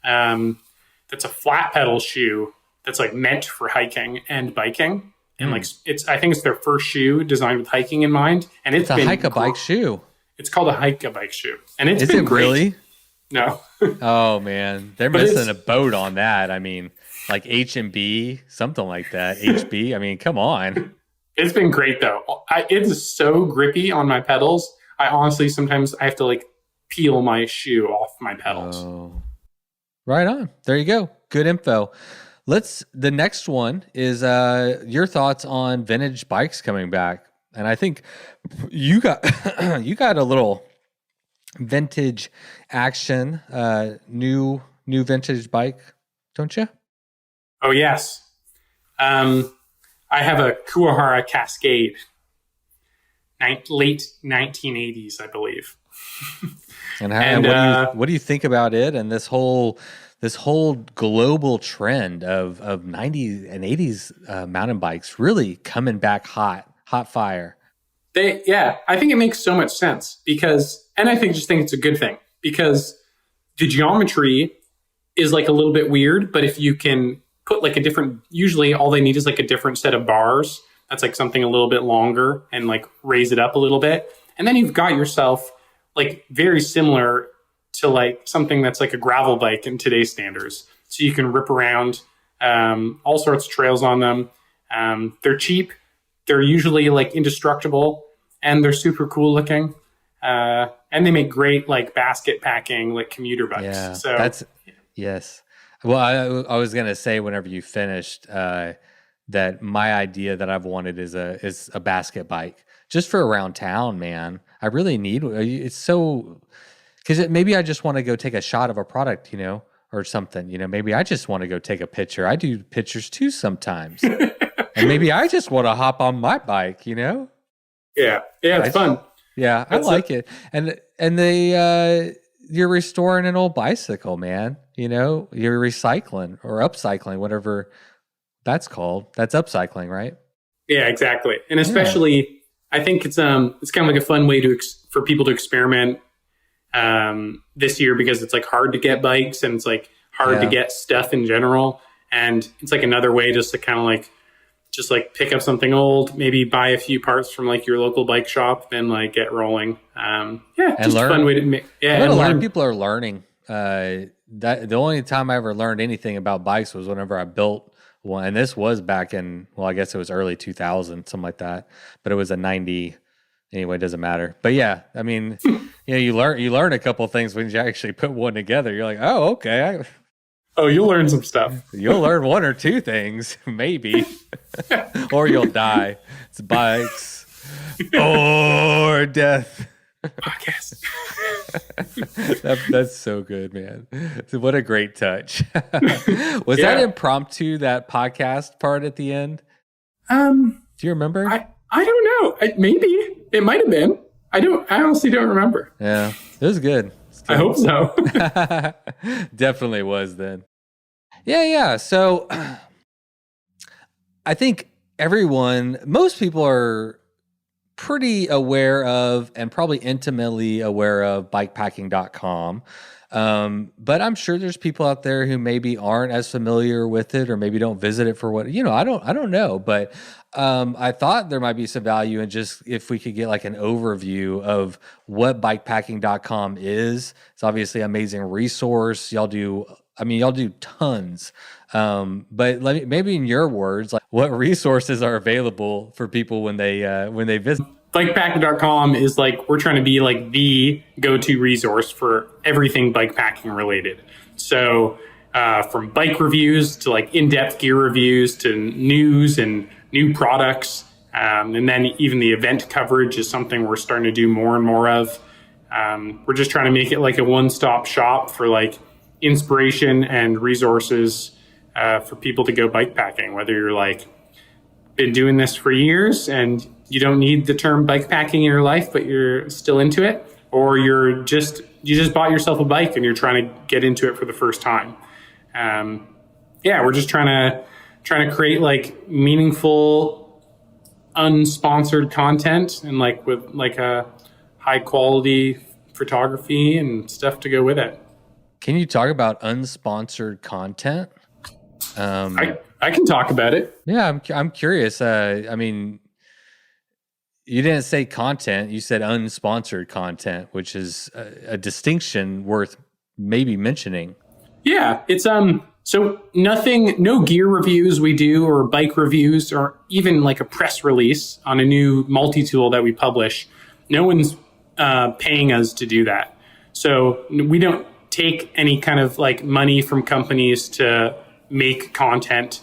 That's a flat pedal shoe that's like meant for hiking and biking. And like I think it's their first shoe designed with hiking in mind. And it's been a hike-a-bike shoe. It's called a hike-a-bike shoe. And it's Is been it great. Really? No. Oh man, they're missing a boat on that. I mean, like H&B, something like that. HB. I mean, come on. It's been great though. It's so grippy on my pedals. I honestly sometimes I have to like peel my shoe off my pedals. Oh. Right on. There you go. Good info. The next one is your thoughts on vintage bikes coming back. And I think you got a little vintage action, new vintage bike, don't you? Oh yes. I have a Kuwahara Cascade, late 1980s, I believe. And what do you think about it and this whole global trend of 90s and 80s mountain bikes really coming back hot fire? I think it makes so much sense and I think it's a good thing because the geometry is like a little bit weird, but if you can put like usually all they need is like a different set of bars. That's like something a little bit longer and like raise it up a little bit. And then you've got yourself like very similar to like something that's like a gravel bike in today's standards. So you can rip around all sorts of trails on them. They're cheap. They're usually like indestructible and they're super cool looking. And they make great like basket packing, like commuter bikes. Yeah, so yes. Well, I was gonna say whenever you finished that my idea that I've wanted is a basket bike just for around town, man. I really need it's so because maybe I just want to go take a shot of a product, or something. Maybe I just want to go take a picture. I do pictures too sometimes, and maybe I just want to hop on my bike. Yeah, it's fun. Yeah, I like it, and they. You're restoring an old bicycle, man. You're recycling or upcycling, whatever that's called. That's upcycling, right? Yeah, exactly. And especially, I think it's kind of like a fun way for people to experiment this year because it's like hard to get bikes and it's like hard to get stuff in general. And it's like another way just to kind of like, just like pick up something old, maybe buy a few parts from like your local bike shop, then like get rolling. Yeah, just a fun way to make. Yeah, a lot of people are learning. That the only time I ever learned anything about bikes was whenever I built one, and this was back in, well, I guess it was early 2000, something like that. But it was a 90. Anyway, it doesn't matter. But yeah, I mean, you learn a couple of things when you actually put one together. You're like, oh, okay. You'll learn some stuff. You'll learn one or two things, maybe, or you'll die. It's bikes or death. Podcast. That's so good, man. What a great touch. Was that impromptu, that podcast part at the end? Do you remember? I don't know. Maybe it might have been. I honestly don't remember. Yeah, it was good. I hope so. Definitely was then. Yeah. So I think most people are pretty aware of and probably intimately aware of bikepacking.com. But I'm sure there's people out there who maybe aren't as familiar with it or maybe don't visit it for what, I don't know. But I thought there might be some value in just if we could get like an overview of what bikepacking.com is. It's obviously an amazing resource. Y'all do tons. But maybe in your words, like what resources are available for people when they visit? Bikepacking.com is like, we're trying to be like the go-to resource for everything bikepacking related. So from bike reviews to like in-depth gear reviews to news and new products. And then even the event coverage is something we're starting to do more and more of. We're just trying to make it like a one-stop shop for like inspiration and resources for people to go bikepacking, whether you're like been doing this for years and you don't need the term bikepacking in your life, but you're still into it, or you just bought yourself a bike and you're trying to get into it for the first time. We're just trying to create like meaningful, unsponsored content and like with like a high quality photography and stuff to go with it. Can you talk about unsponsored content? I can talk about it. Yeah, I'm curious. I mean, you didn't say content, you said unsponsored content, which is a distinction worth maybe mentioning. Yeah, it's so no gear reviews we do or bike reviews or even like a press release on a new multi-tool that we publish. No one's paying us to do that. So we don't take any kind of like money from companies to make content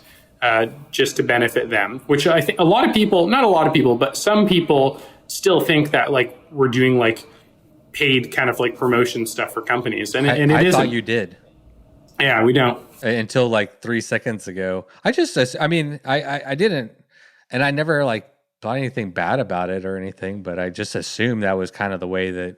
just to benefit them, which I think not a lot of people, but some people still think that like we're doing like paid kind of like promotion stuff for companies. And it I isn't. thought you did. Yeah, we don't. Until like 3 seconds ago. I didn't, and I never like thought anything bad about it or anything, but I just assumed that was kind of the way that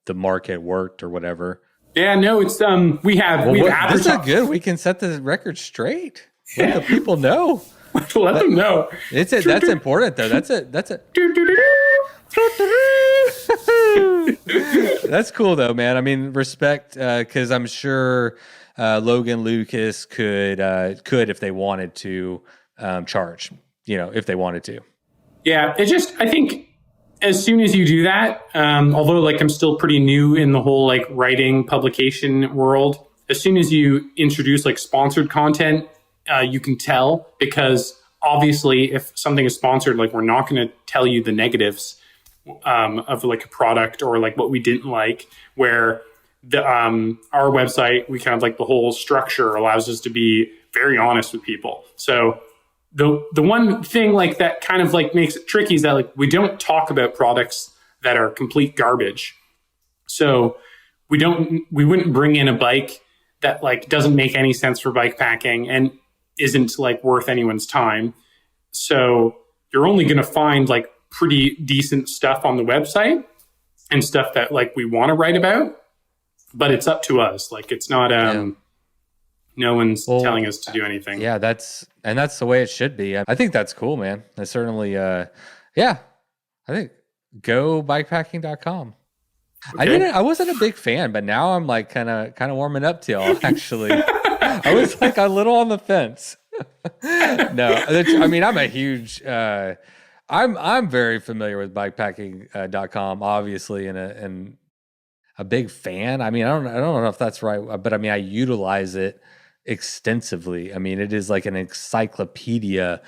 the market worked or whatever. Yeah, no, it's we have this is good. We can set the record straight. Let the people know. Let them know. That's important though. That's cool though, man. I mean, respect, because I'm sure Logan Lucas could if they wanted to charge. If they wanted to. Yeah, I think as soon as you do that, although like I'm still pretty new in the whole like writing publication world, as soon as you introduce like sponsored content, you can tell, because obviously if something is sponsored, like we're not going to tell you the negatives of like a product or like what we didn't like, where our website, we kind of like the whole structure allows us to be very honest with people. So the one thing like that kind of like makes it tricky is that like we don't talk about products that are complete garbage. So we wouldn't bring in a bike that like doesn't make any sense for bike packing and isn't like worth anyone's time. So you're only going to find like pretty decent stuff on the website and stuff that like we want to write about, but it's up to us. Like it's not no one's telling us to do anything. Yeah, that's the way it should be. I think that's cool, man. That's certainly I think go bikepacking.com. Okay. I wasn't a big fan, but now I'm like kind of warming up to y'all actually. I was like a little on the fence. No, I mean, I'm a huge, I'm very familiar with bikepacking.com, obviously, and a big fan. I mean, I don't know if that's right, but I mean, I utilize it extensively. I mean, it is like an encyclopedia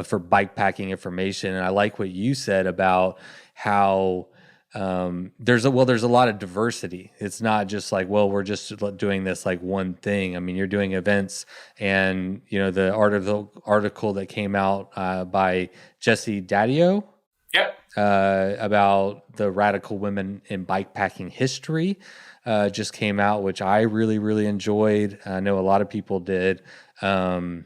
for bikepacking information. And I like what you said about how there's a lot of diversity. It's not just like, well, we're just doing this like one thing. I mean, you're doing events, and the article that came out by Jessie Dadio. Yep. About the radical women in bikepacking history just came out, which I really, really enjoyed. I know a lot of people did. There's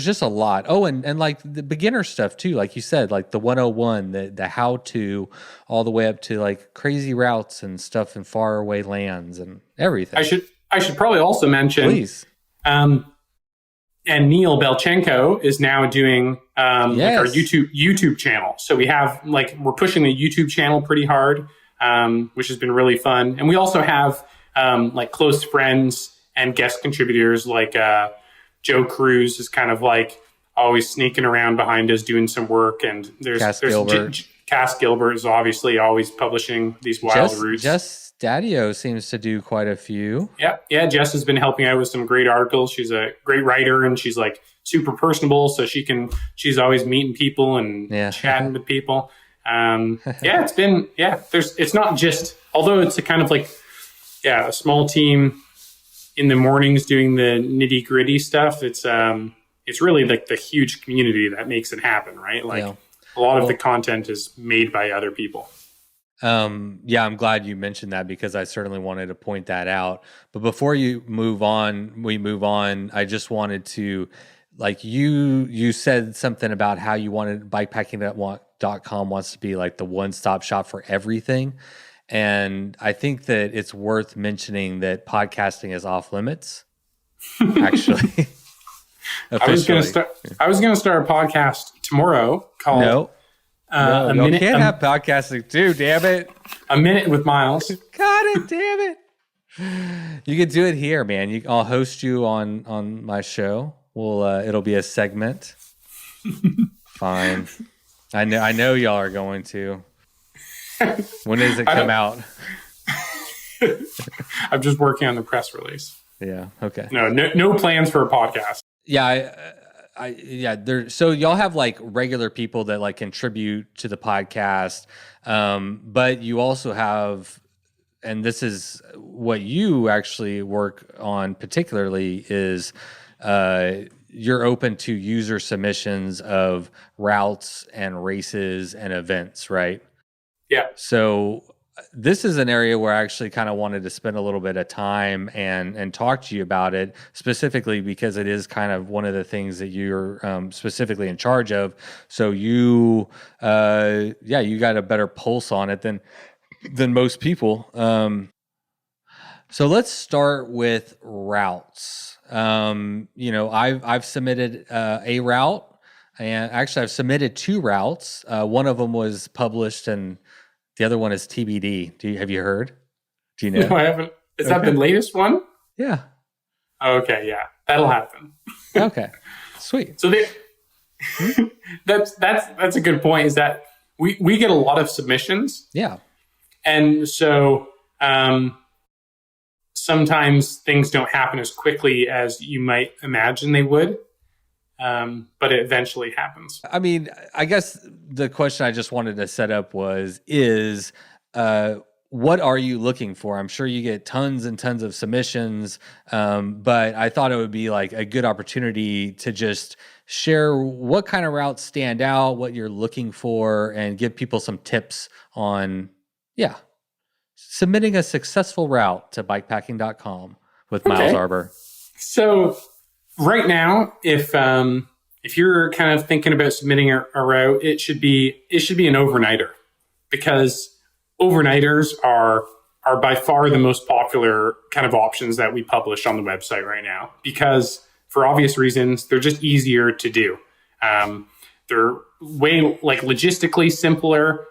just a lot. Oh, and like the beginner stuff too, like you said, like the 101, the how to, all the way up to like crazy routes and stuff in far away lands and everything. I should probably also mention, please. And Neil Belchenko is now doing like our YouTube channel. So we're pushing the YouTube channel pretty hard, which has been really fun. And we also have like close friends and guest contributors like Joe Cruz is kind of like always sneaking around behind us doing some work. And there's Cass Gilbert is obviously always publishing these wild routes. Jess Dadio seems to do quite a few. Yeah. Jess has been helping out with some great articles. She's a great writer, and she's like super personable. So she's always meeting people and chatting with people. It's not just, although it's a kind of like, a small team in the mornings doing the nitty gritty stuff. It's really like the huge community that makes it happen, right? Like a lot of the content is made by other people. I'm glad you mentioned that, because I certainly wanted to point that out. But before we move on, I just wanted to, like, you said something about how you wanted bikepacking.com wants to be like the one-stop shop for everything. And I think that it's worth mentioning that podcasting is off limits, actually. I was going to start a podcast tomorrow called No, you can't have podcasting too, damn it. A Minute with Miles. Got it, damn it. You can do it here, man. I'll host you on my show. It'll be a segment. Fine. I know y'all are going to. When does it come out? I'm just working on the press release. Yeah. Okay. No plans for a podcast. Yeah. So y'all have like regular people that like contribute to the podcast, but you also have, and this is what you actually work on particularly, is you're open to user submissions of routes and races and events, right? Yeah. So this is an area where I actually kind of wanted to spend a little bit of time and talk to you about it, specifically because it is kind of one of the things that you're specifically in charge of. So you got a better pulse on it than most people. So let's start with routes. I've submitted a route, and actually I've submitted 2 routes. One of them was published, and the other one is TBD. Have you heard? Do you know? No, I haven't. Is that the latest one? Yeah. Okay, yeah. That'll happen. Okay. Sweet. So that's a good point, is that we get a lot of submissions. Yeah. And so sometimes things don't happen as quickly as you might imagine they would. But it eventually happens. I mean, I guess the question I just wanted to set up is what are you looking for? I'm sure you get tons and tons of submissions, but I thought it would be like a good opportunity to just share what kind of routes stand out, what you're looking for, and give people some tips on, submitting a successful route to bikepacking.com with Miles Arbour. So right now, if you're kind of thinking about submitting a route, it should be an overnighter, because overnighters are by far the most popular kind of options that we publish on the website right now, because for obvious reasons, they're just easier to do. They're way like logistically simpler.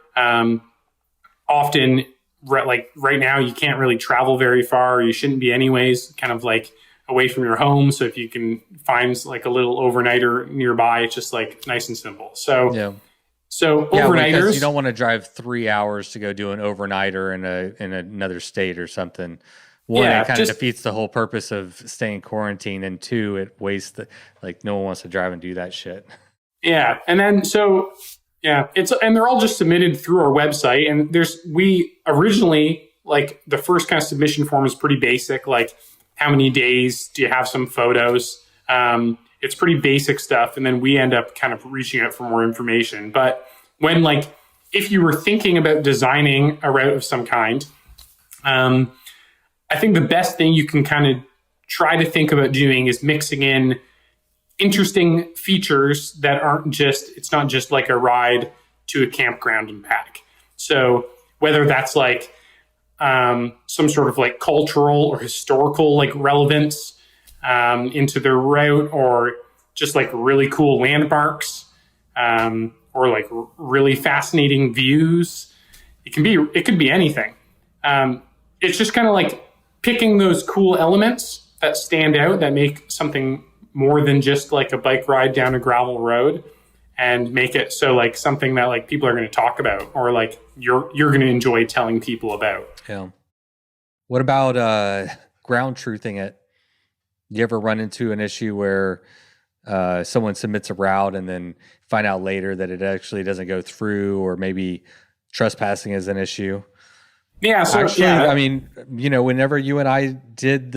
Often like right now you can't really travel very far. You shouldn't be anyways, kind of like away from your home. So if you can find like a little overnighter nearby, it's just like nice and simple. So yeah. So overnighters, because you don't want to drive 3 hours to go do an overnighter in another state or something. One, it kind of defeats the whole purpose of staying quarantined, and two, it wastes like no one wants to drive and do that shit. Yeah, and then and they're all just submitted through our website. And we originally, like, the first kind of submission form is pretty basic, like how many days do you have, some photos. It's pretty basic stuff, and then we end up kind of reaching out for more information. But when, like, if you were thinking about designing a route of some kind, I think the best thing you can kind of try to think about doing is mixing in interesting features that it's not just like a ride to a campground and back. So whether that's like some sort of like cultural or historical like relevance into their route, or just like really cool landmarks, or like really fascinating views. It could be anything. It's just kind of like picking those cool elements that stand out, that make something more than just like a bike ride down a gravel road, and make it so like something that like people are going to talk about, or like you're going to enjoy telling people about. Yeah. What about ground truthing it? You ever run into an issue where someone submits a route and then find out later that it actually doesn't go through, or maybe trespassing is an issue? Yeah. So actually, I mean, whenever you and I did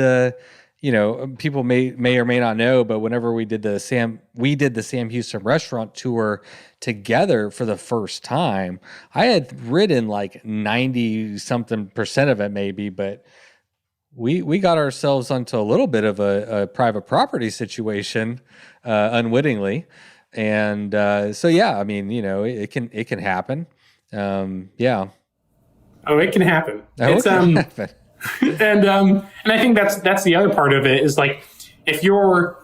people may or may not know, but whenever we did the Sam Houston restaurant tour together for the first time, I had ridden like 90-something% of it maybe, but we got ourselves onto a little bit of a private property situation unwittingly. And so, yeah, I mean, it can happen. Yeah. Oh, it can happen. It can happen. And I think that's the other part of it, is like, if you're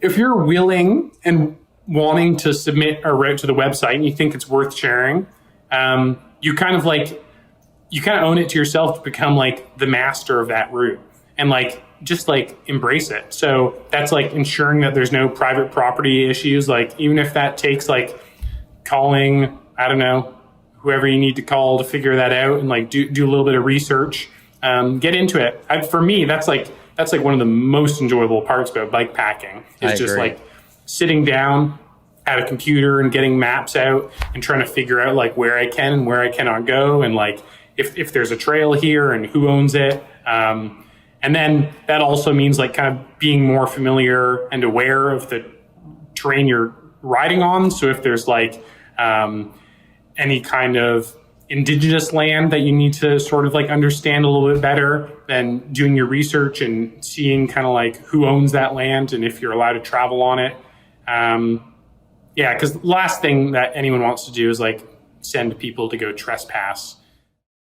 willing and wanting to submit a route to the website and you think it's worth sharing, you kind of own it to yourself to become like the master of that route, and like just like embrace it. So that's like ensuring that there's no private property issues. Like, even if that takes like calling, I don't know, whoever you need to call to figure that out, and like do a little bit of research, get into it. For me, that's like one of the most enjoyable parts about bike packing, is just like sitting down at a computer and getting maps out and trying to figure out like where I can and where I cannot go, and like if there's a trail here and who owns it. And then that also means like kind of being more familiar and aware of the terrain you're riding on. So if there's like any kind of indigenous land that you need to sort of like understand a little bit better, then doing your research and seeing kind of like who owns that land and if you're allowed to travel on it. Because the last thing that anyone wants to do is like send people to go trespass.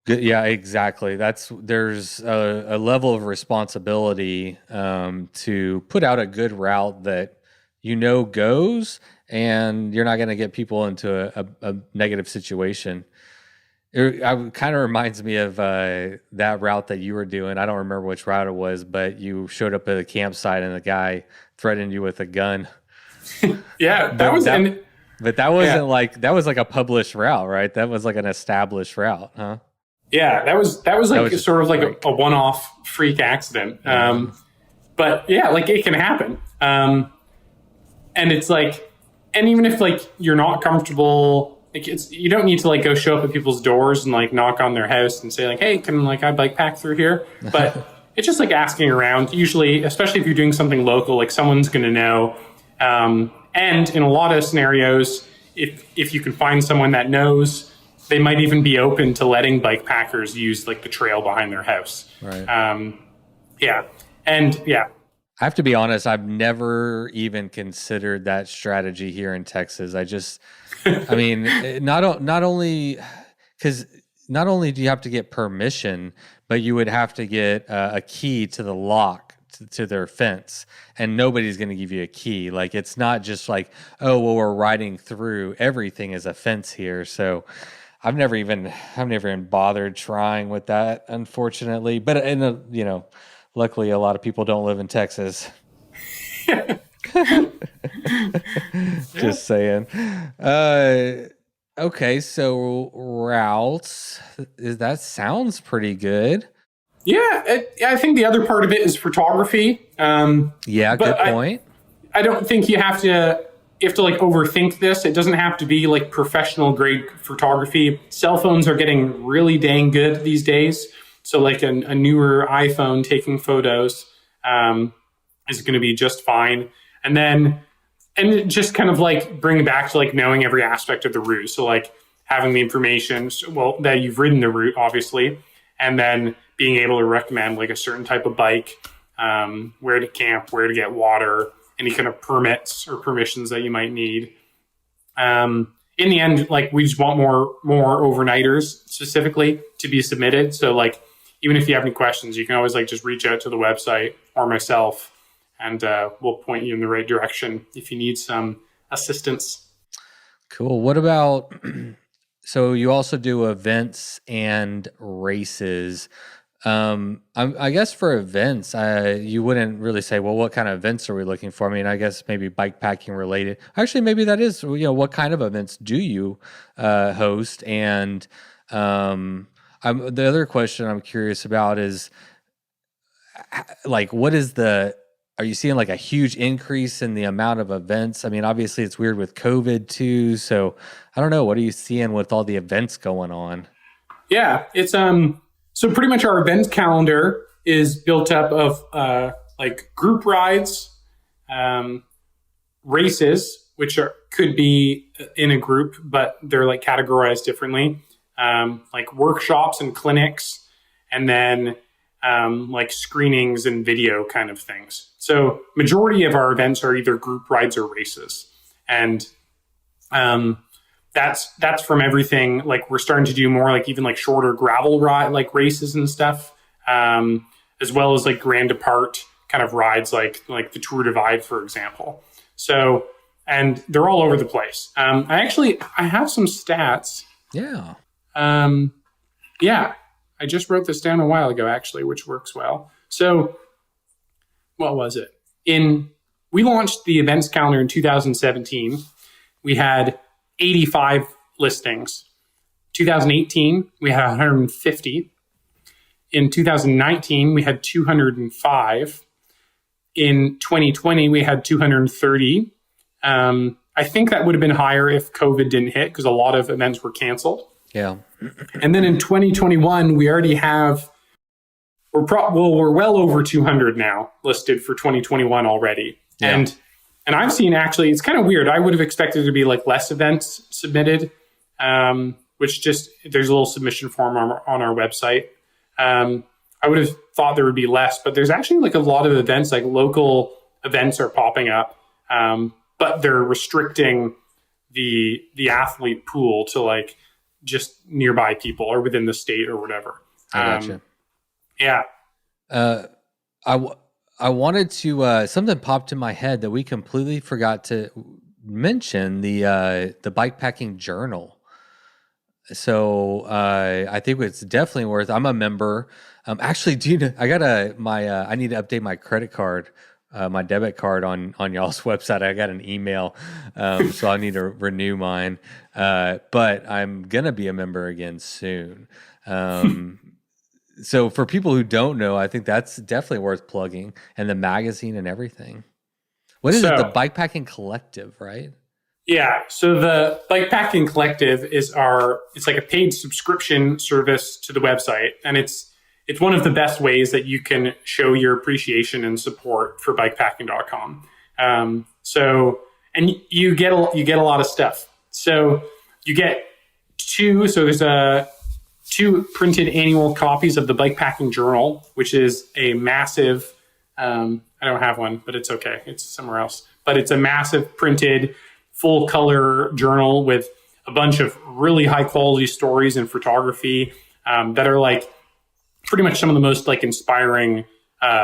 Yeah, exactly. There's a level of responsibility to put out a good route that goes, and you're not going to get people into a negative situation. It kind of reminds me of that route that you were doing. I don't remember which route it was, but you showed up at a campsite and the guy threatened you with a gun. Yeah, but that wasn't like, that was like a published route, right? That was like an established route, huh? Yeah, that was like sort of like a one-off freak accident. But yeah, like it can happen. And it's like, and even if like you're not comfortable, like you don't need to like go show up at people's doors and like knock on their house and say like, hey, can like I bike pack through here? But it's just like asking around. Usually, especially if you're doing something local, like someone's going to know. And in a lot of scenarios, if you can find someone that knows, they might even be open to letting bike packers use like the trail behind their house. Right. I have to be honest, I've never even considered that strategy here in Texas. I mean, not only do you have to get permission, but you would have to get a key to the lock to their fence, and nobody's going to give you a key. Like, it's not just like, oh, well, we're riding through. Everything is a fence here. So I've never even bothered trying with that, unfortunately. But luckily a lot of people don't live in Texas. Just saying. Okay, so routes, that sounds pretty good. Yeah, I think the other part of it is photography. Yeah, good point. I don't think you have to like overthink this. It doesn't have to be like professional grade photography. Cell phones are getting really dang good these days. So like a newer iPhone taking photos is going to be just fine. And just kind of like bring back to like knowing every aspect of the route. So like having the information, that you've ridden the route, obviously, and then being able to recommend like a certain type of bike, where to camp, where to get water, any kind of permits or permissions that you might need. In the end, like we just want more overnighters specifically to be submitted. So like, even if you have any questions, you can always like just reach out to the website or myself, and we'll point you in the right direction if you need some assistance. Cool. What about, so you also do events and races. I guess for events, you wouldn't really say, well, what kind of events are we looking for? I mean, I guess maybe bikepacking related. Actually, maybe that is, what kind of events do you host? And the other question I'm curious about is, like, are you seeing like a huge increase in the amount of events? I mean, obviously it's weird with COVID too. So I don't know. What are you seeing with all the events going on? Yeah, it's, so pretty much our event calendar is built up of like group rides, races, which could be in a group, but they're like categorized differently, like workshops and clinics, and then like screenings and video kind of things. So majority of our events are either group rides or races. And that's from everything. Like we're starting to do more like even like shorter gravel ride, like races and stuff, as well as like grand depart kind of rides, like the Tour Divide, for example. So, and they're all over the place. I have some stats. Yeah. Yeah. I just wrote this down a while ago, actually, which works well. So what was it? We launched the events calendar in 2017. We had 85 listings. 2018, we had 150. In 2019, we had 205. In 2020, we had 230. I think that would have been higher if COVID didn't hit, because a lot of events were canceled. Yeah. And then in 2021, we already have, we're well over 200 now listed for 2021 already. Yeah. And I've seen, actually, it's kind of weird. I would have expected to be like less events submitted, which just, there's a little submission form on our website. I would have thought there would be less, but there's actually like a lot of events, like local events are popping up, but they're restricting the athlete pool to like just nearby people or within the state or whatever. I gotcha. Yeah. I wanted to, something popped in my head that we completely forgot to mention, the Bikepacking Journal. So I think it's definitely worth, I'm a member. Actually, dude, I need to update my credit card, my debit card on y'all's website. I got an email, so I need to renew mine. But I'm going to be a member again soon. So for people who don't know, I think that's definitely worth plugging, and the magazine and everything. What is it? The Bikepacking Collective, right? Yeah. So the Bikepacking Collective is it's like a paid subscription service to the website. And it's one of the best ways that you can show your appreciation and support for bikepacking.com. And you get a lot of stuff. So you get there's two printed annual copies of the Bikepacking Journal, which is a massive, I don't have one, but it's okay. It's somewhere else. But it's a massive printed full color journal with a bunch of really high quality stories and photography that are like pretty much some of the most like inspiring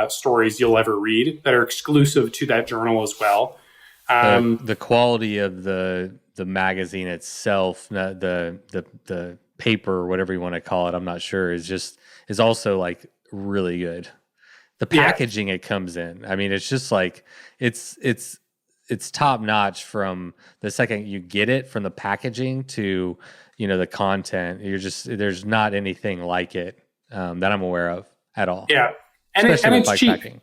stories you'll ever read, that are exclusive to that journal as well. The quality of the magazine itself, the paper or whatever you want to call it, I'm not sure, is also like really good. The packaging it comes in, I mean, it's just like it's top notch from the second you get it, from the packaging to, you know, the content. There's not anything like it that I'm aware of at all. Yeah, especially with bike packing.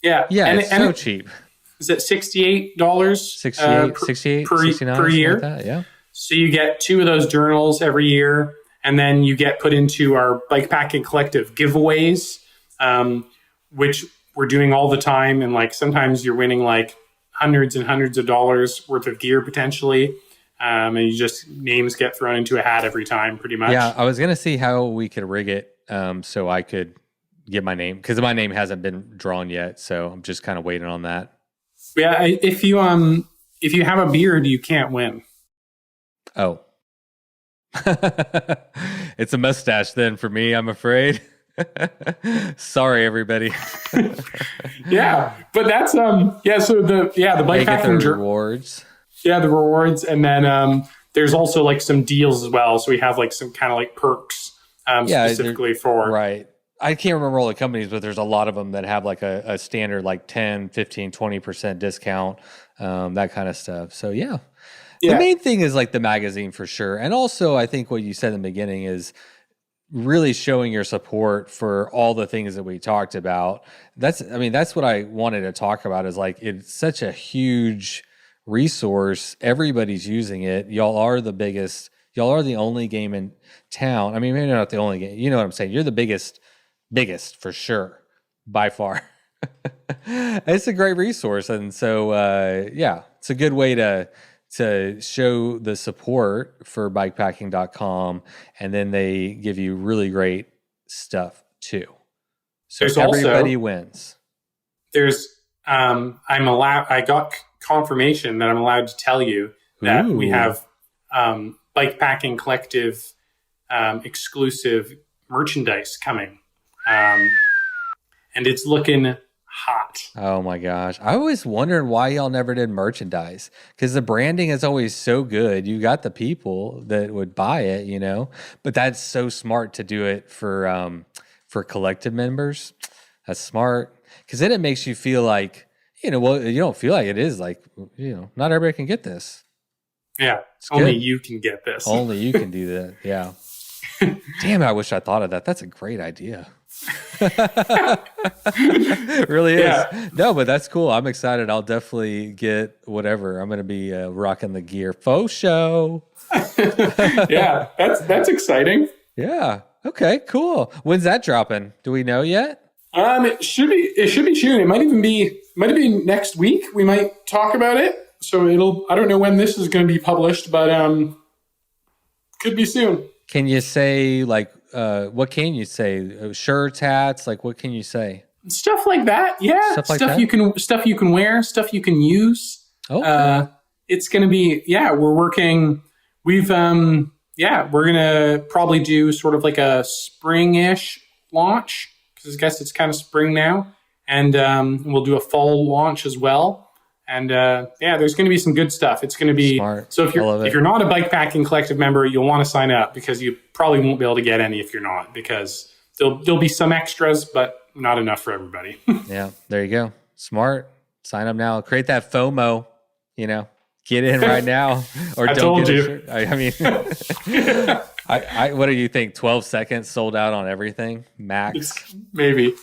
Yeah, it's so cheap. Is it $68? 68 per year. Like that, yeah. So you get 2 of those journals every year, and then you get put into our Bikepacking Collective giveaways, which we're doing all the time. And like sometimes you're winning like hundreds and hundreds of dollars worth of gear potentially. And you just names get thrown into a hat every time, pretty much. Yeah, I was gonna see how we could rig it so I could get my name, because my name hasn't been drawn yet, so I'm just kind of waiting on that. Yeah, if you have a beard, you can't win. Oh, it's a mustache then for me, I'm afraid. Sorry, everybody. Yeah, but that's So the bikepacking rewards. Yeah, the rewards, and then there's also like some deals as well. So we have like some kind of like perks specifically for right. I can't remember all the companies, but there's a lot of them that have like a standard like 10, 15, 20% discount, that kind of stuff. So yeah. The main thing is like the magazine for sure. And also I think what you said in the beginning is really showing your support for all the things that we talked about. That's what I wanted to talk about, is like, it's such a huge resource. Everybody's using it. Y'all are the biggest. Y'all are the only game in town. I mean, maybe not the only game. You know what I'm saying? You're the biggest for sure, by far. It's a great resource. And so, it's a good way to show the support for bikepacking.com, and then they give you really great stuff too. So everybody wins. There's I got confirmation that I'm allowed to tell you that we have Bikepacking Collective exclusive merchandise coming, and it's looking hot. Oh my gosh. I always wondered why y'all never did merchandise, because the branding is always so good. You got the people that would buy it, you know, but that's so smart to do it for collective members. That's smart, because then it makes you feel like, you know, well, you don't feel like it is like, you know, not everybody can get this. Yeah. Only you can get this. Only you can do that. Yeah. Damn, I wish I thought of that. That's a great idea. It really is. Yeah. No, but that's cool. I'm excited. I'll definitely get whatever. I'm going to be rocking the gear. Faux show. Yeah, that's exciting. Yeah. Okay, cool. When's that dropping? Do we know yet? It should be June. It might even be next week. We might talk about it. So I don't know when this is going to be published, but could be soon. Can you say like what can you say? Shirts, hats, like what can you say? Stuff like that. Yeah. Stuff you can wear, stuff you can use. Okay. It's going to be, we're working. We're going to probably do sort of like a spring-ish launch, because I guess it's kind of spring now. And we'll do a fall launch as well. And there's going to be some good stuff. It's going to be smart. So if you're not a Bikepacking Collective member, you'll want to sign up, because you probably won't be able to get any if you're not, because there'll be some extras, but not enough for everybody. Yeah, there you go. Smart. Sign up now. Create that FOMO. You know, get in right now, or don't get you. I mean, what do you think? 12 seconds sold out on everything, max. Maybe.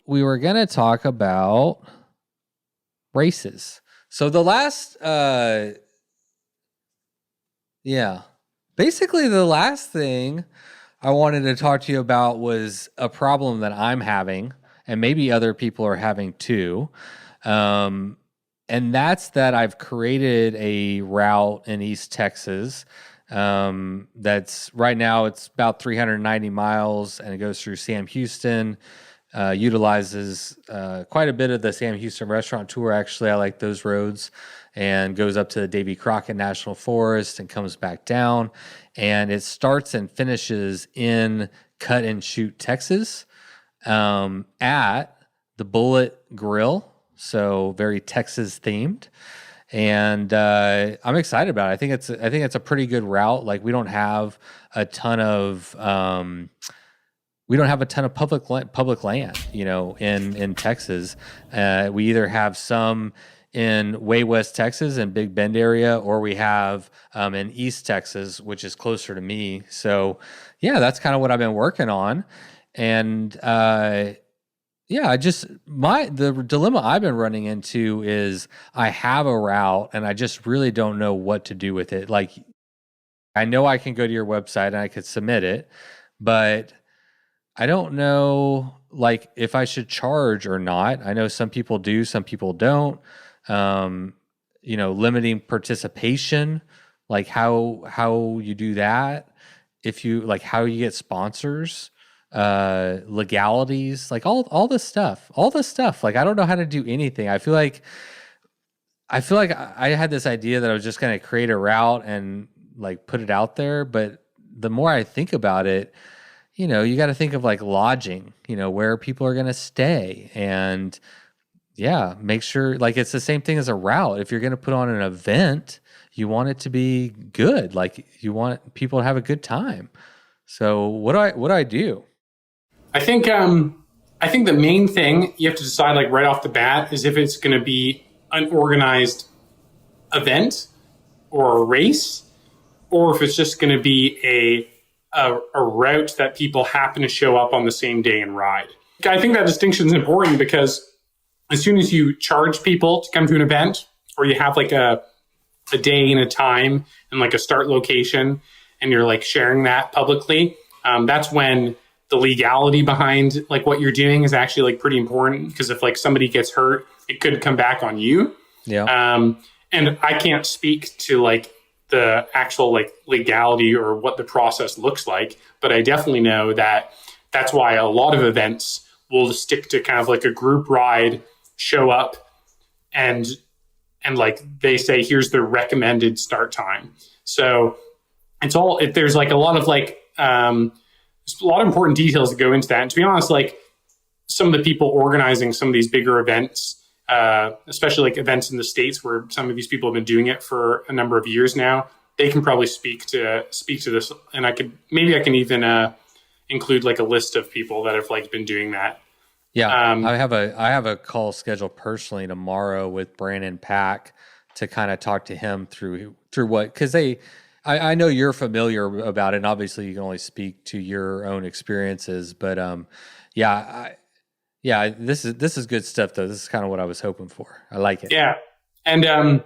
We were gonna talk about races. So the last, basically the last thing I wanted to talk to you about was a problem that I'm having, and maybe other people are having too. And that's that I've created a route in East Texas. That's right now it's about 390 miles, and it goes through Sam Houston. Utilizes quite a bit of the Sam Houston restaurant tour. Actually, I like those roads, and goes up to the Davy Crockett National Forest and comes back down. And it starts and finishes in Cut and Shoot, Texas, at the Bullet Grill. So very Texas themed. and I'm excited about it. I think it's a pretty good route. Like we don't have a ton of public land, in Texas. We either have some in way West Texas and Big Bend area, or we have in East Texas, which is closer to me. So yeah, that's kind of what I've been working on. And the dilemma I've been running into is I have a route and I just really don't know what to do with it. Like I know I can go to your website and I could submit it, but I don't know like if I should charge or not. I know some people do, some people don't. Limiting participation, like how you do that, if you like how you get sponsors, legalities, like all this stuff. Like I don't know how to do anything. I feel like I had this idea that I was just going to create a route and like put it out there, but the more I think about it, you got to think of like lodging, where people are going to stay, and make sure like it's the same thing as a route. If you're going to put on an event, you want it to be good. Like you want people to have a good time. So what do I do? I think the main thing you have to decide like right off the bat is if it's going to be an organized event or a race, or if it's just going to be a route that people happen to show up on the same day and ride. I think that distinction is important because as soon as you charge people to come to an event, or you have like a day and a time and like a start location, and you're like sharing that publicly, that's when the legality behind like what you're doing is actually like pretty important, because if like somebody gets hurt, it could come back on you. Yeah. And I can't speak to like the actual like legality or what the process looks like, but I definitely know that that's why a lot of events will stick to kind of like a group ride, show up, and like they say, here's the recommended start time. So there's like a lot of like there's a lot of important details that go into that. And to be honest, like some of the people organizing some of these bigger events, especially like events in the States where some of these people have been doing it for a number of years now, they can probably speak to this. And I can even include like a list of people that have like been doing that. Yeah, I have a call scheduled personally tomorrow with Brandon Pack to kind of talk to him through what, because I know you're familiar about it, and obviously you can only speak to your own experiences, but this is good stuff though. This is kind of what I was hoping for. I like it. Yeah, and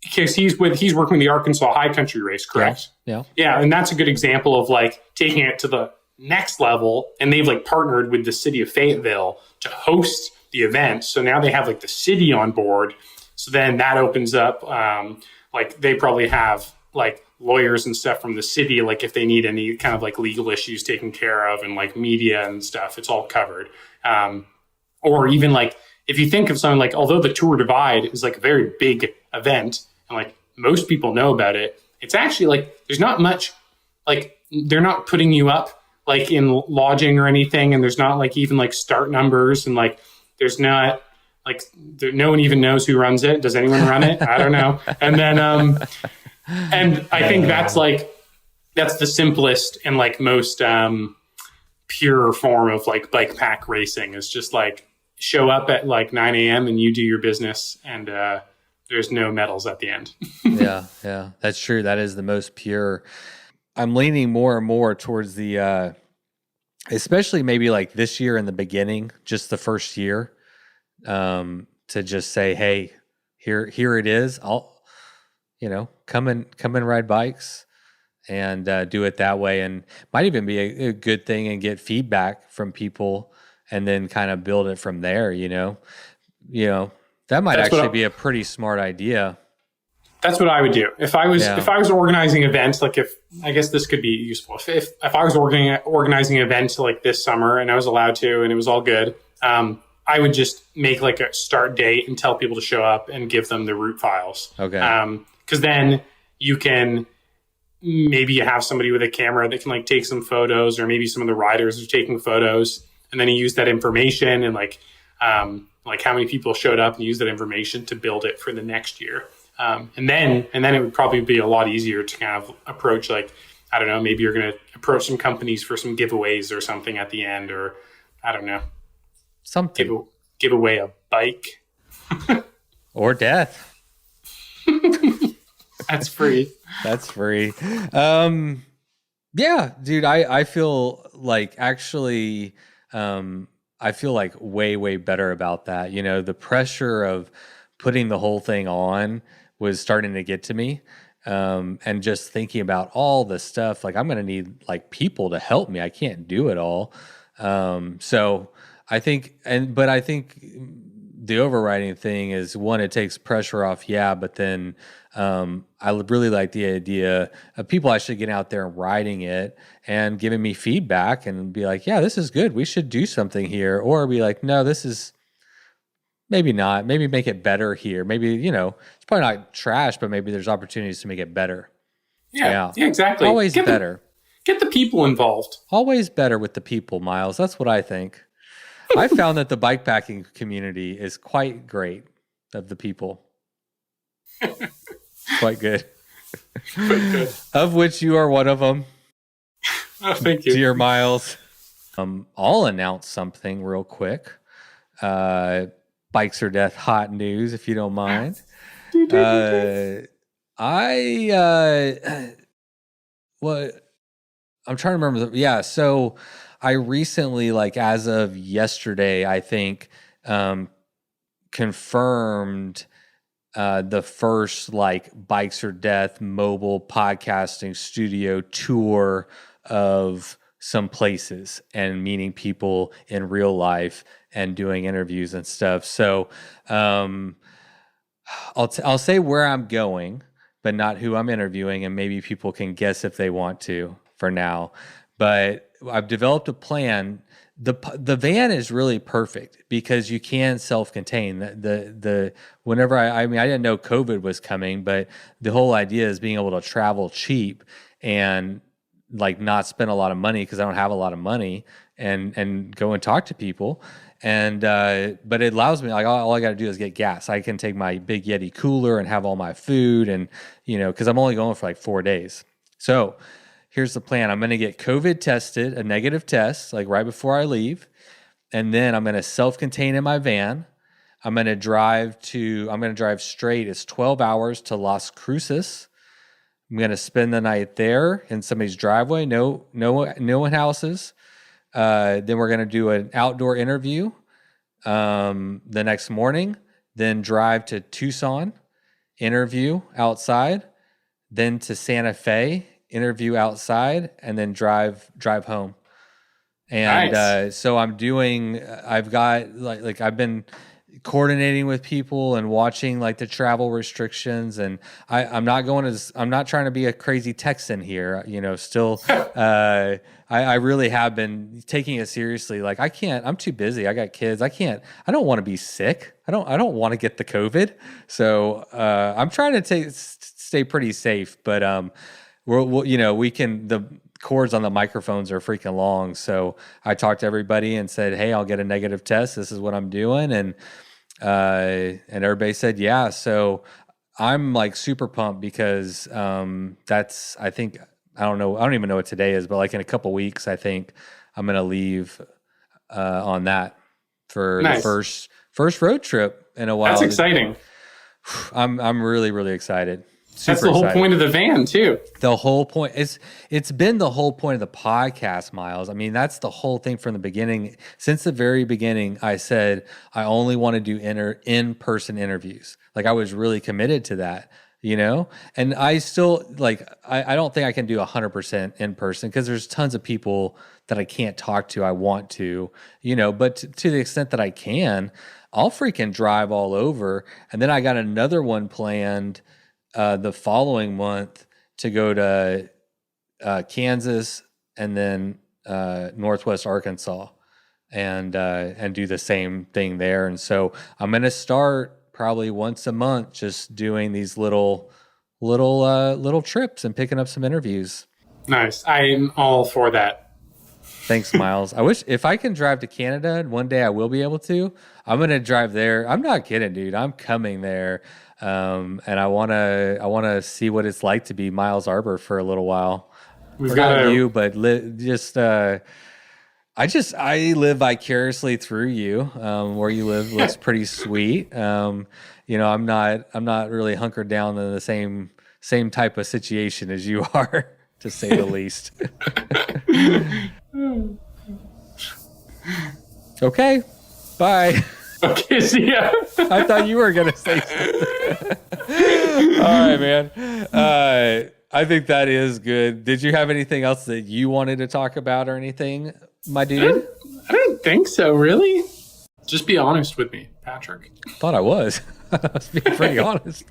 because he's working with the Arkansas High Country race, correct? Yeah. And that's a good example of like taking it to the next level, and they've like partnered with the city of Fayetteville to host the event. So now they have like the city on board. So then that opens up, like they probably have like lawyers and stuff from the city, like if they need any kind of like legal issues taken care of, and like media and stuff, it's all covered. Or even like if you think of something like, although the Tour Divide is like a very big event and like most people know about it, it's actually like there's not much, like they're not putting you up like in lodging or anything, and there's not like even like start numbers, and like there's not like no one even knows who runs it. Does anyone run it? I don't know. And then and I think that's the simplest and like most pure form of like bike pack racing, is just like show up at like 9 a.m. and you do your business, and there's no medals at the end. Yeah, that's true. That is the most pure. I'm leaning more and more towards the, especially maybe like this year in the beginning, just the first year, to just say, hey, here it is. I'll, come and ride bikes and do it that way. And might even be a good thing and get feedback from people and then kind of build it from there, that might actually be a pretty smart idea. That's what I would do. If I was organizing events, like I guess this could be useful. If I was organizing events like this summer and I was allowed to, and it was all good, I would just make like a start date and tell people to show up and give them the route files. Okay. Because then you can, maybe you have somebody with a camera that can like take some photos, or maybe some of the riders are taking photos, and then you use that information and like like how many people showed up and used that information to build it for the next year. And then it would probably be a lot easier to kind of approach, like, I don't know, maybe you're going to approach some companies for some giveaways or something at the end, or I don't know, something. Give away a bike or death. That's free. That's free. Yeah, dude, I feel like actually, I feel like way better about that. You know, the pressure of putting the whole thing on was starting to get to me. And just thinking about all the stuff, like I'm going to need like people to help me. I can't do it all. So I think, but I think the overriding thing is, one, it takes pressure off. Yeah. But then, I really like the idea of people actually getting out there and riding it and giving me feedback and be like, yeah, this is good. We should do something here. Or be like, no, this is maybe not. Maybe make it better here. Maybe, you know, it's probably not trash, but maybe there's opportunities to make it better. Yeah, exactly. Always better. Get the people involved. Always better with the people, Miles. That's what I think. I found that the bikepacking community is quite great of the people. Quite good. Of which you are one of them. Oh, thank you. Dear Miles. I'll announce something real quick. Bikes or Death hot news, if you don't mind. I'm trying to remember. So I recently, like as of yesterday, I think, confirmed the first like Bikes or Death mobile podcasting studio tour of some places and meeting people in real life and doing interviews and stuff. So I'll say where I'm going, but not who I'm interviewing, and maybe people can guess if they want to for now. But I've developed a plan. The van is really perfect because you can self-contain. Whenever I didn't know COVID was coming, but the whole idea is being able to travel cheap and like not spend a lot of money because I don't have a lot of money, and go and talk to people. And but it allows me, like, all I got to do is get gas. I can take my big Yeti cooler and have all my food, and because I'm only going for like 4 days. So here's the plan. I'm going to get COVID tested, a negative test, like right before I leave. And then I'm going to self-contain in my van. I'm going to drive straight. It's 12 hours to Las Cruces. I'm going to spend the night there in somebody's driveway. No one houses. Then we're going to do an outdoor interview the next morning. Then drive to Tucson, interview outside. Then to Santa Fe, interview outside, and then drive home. And nice. So I've got like I've been coordinating with people and watching like the travel restrictions, and I'm not trying to be a crazy Texan here, still I really have been taking it seriously. Like I'm too busy. I got kids. I don't want to be sick. I don't want to get the COVID. So I'm trying to stay pretty safe, but the cords on the microphones are freaking long. So I talked to everybody and said, hey, I'll get a negative test. This is what I'm doing. And everybody said, yeah. So I'm like super pumped because I don't even know what today is, but like in a couple weeks, I think I'm going to leave on that for nice. The first road trip in a while. That's exciting. I'm really, really excited. That's the whole point of the van too. The whole point it's been the whole point of the podcast, Miles. I mean, that's the whole thing from the beginning. Since the very beginning, I said I only want to do in-person interviews. Like I was really committed to that, and I still I don't think I can do 100% in person because there's tons of people that I can't talk to. I want to, but to the extent that I can, I'll freaking drive all over. And then I got another one planned the following month to go to Kansas and then Northwest Arkansas and do the same thing there. And so I'm going to start probably once a month just doing these little trips and picking up some interviews. Nice. I'm all for that. Thanks, Miles. I wish if I can drive to Canada, and one day I will be able to. I'm gonna drive there. I'm not kidding, dude. I'm coming there, and I wanna see what it's like to be Miles Arbour for a little while. We've got you, but I live vicariously through you. Where you live looks pretty sweet. I'm not really hunkered down in the same type of situation as you are, to say the least. Okay, bye. Okay, see ya. I thought you were gonna say something. All right, man. I think that is good. Did you have anything else that you wanted to talk about or anything, my dude? I don't think so, really. Just be honest with me, Patrick. Thought I was. I was being pretty honest.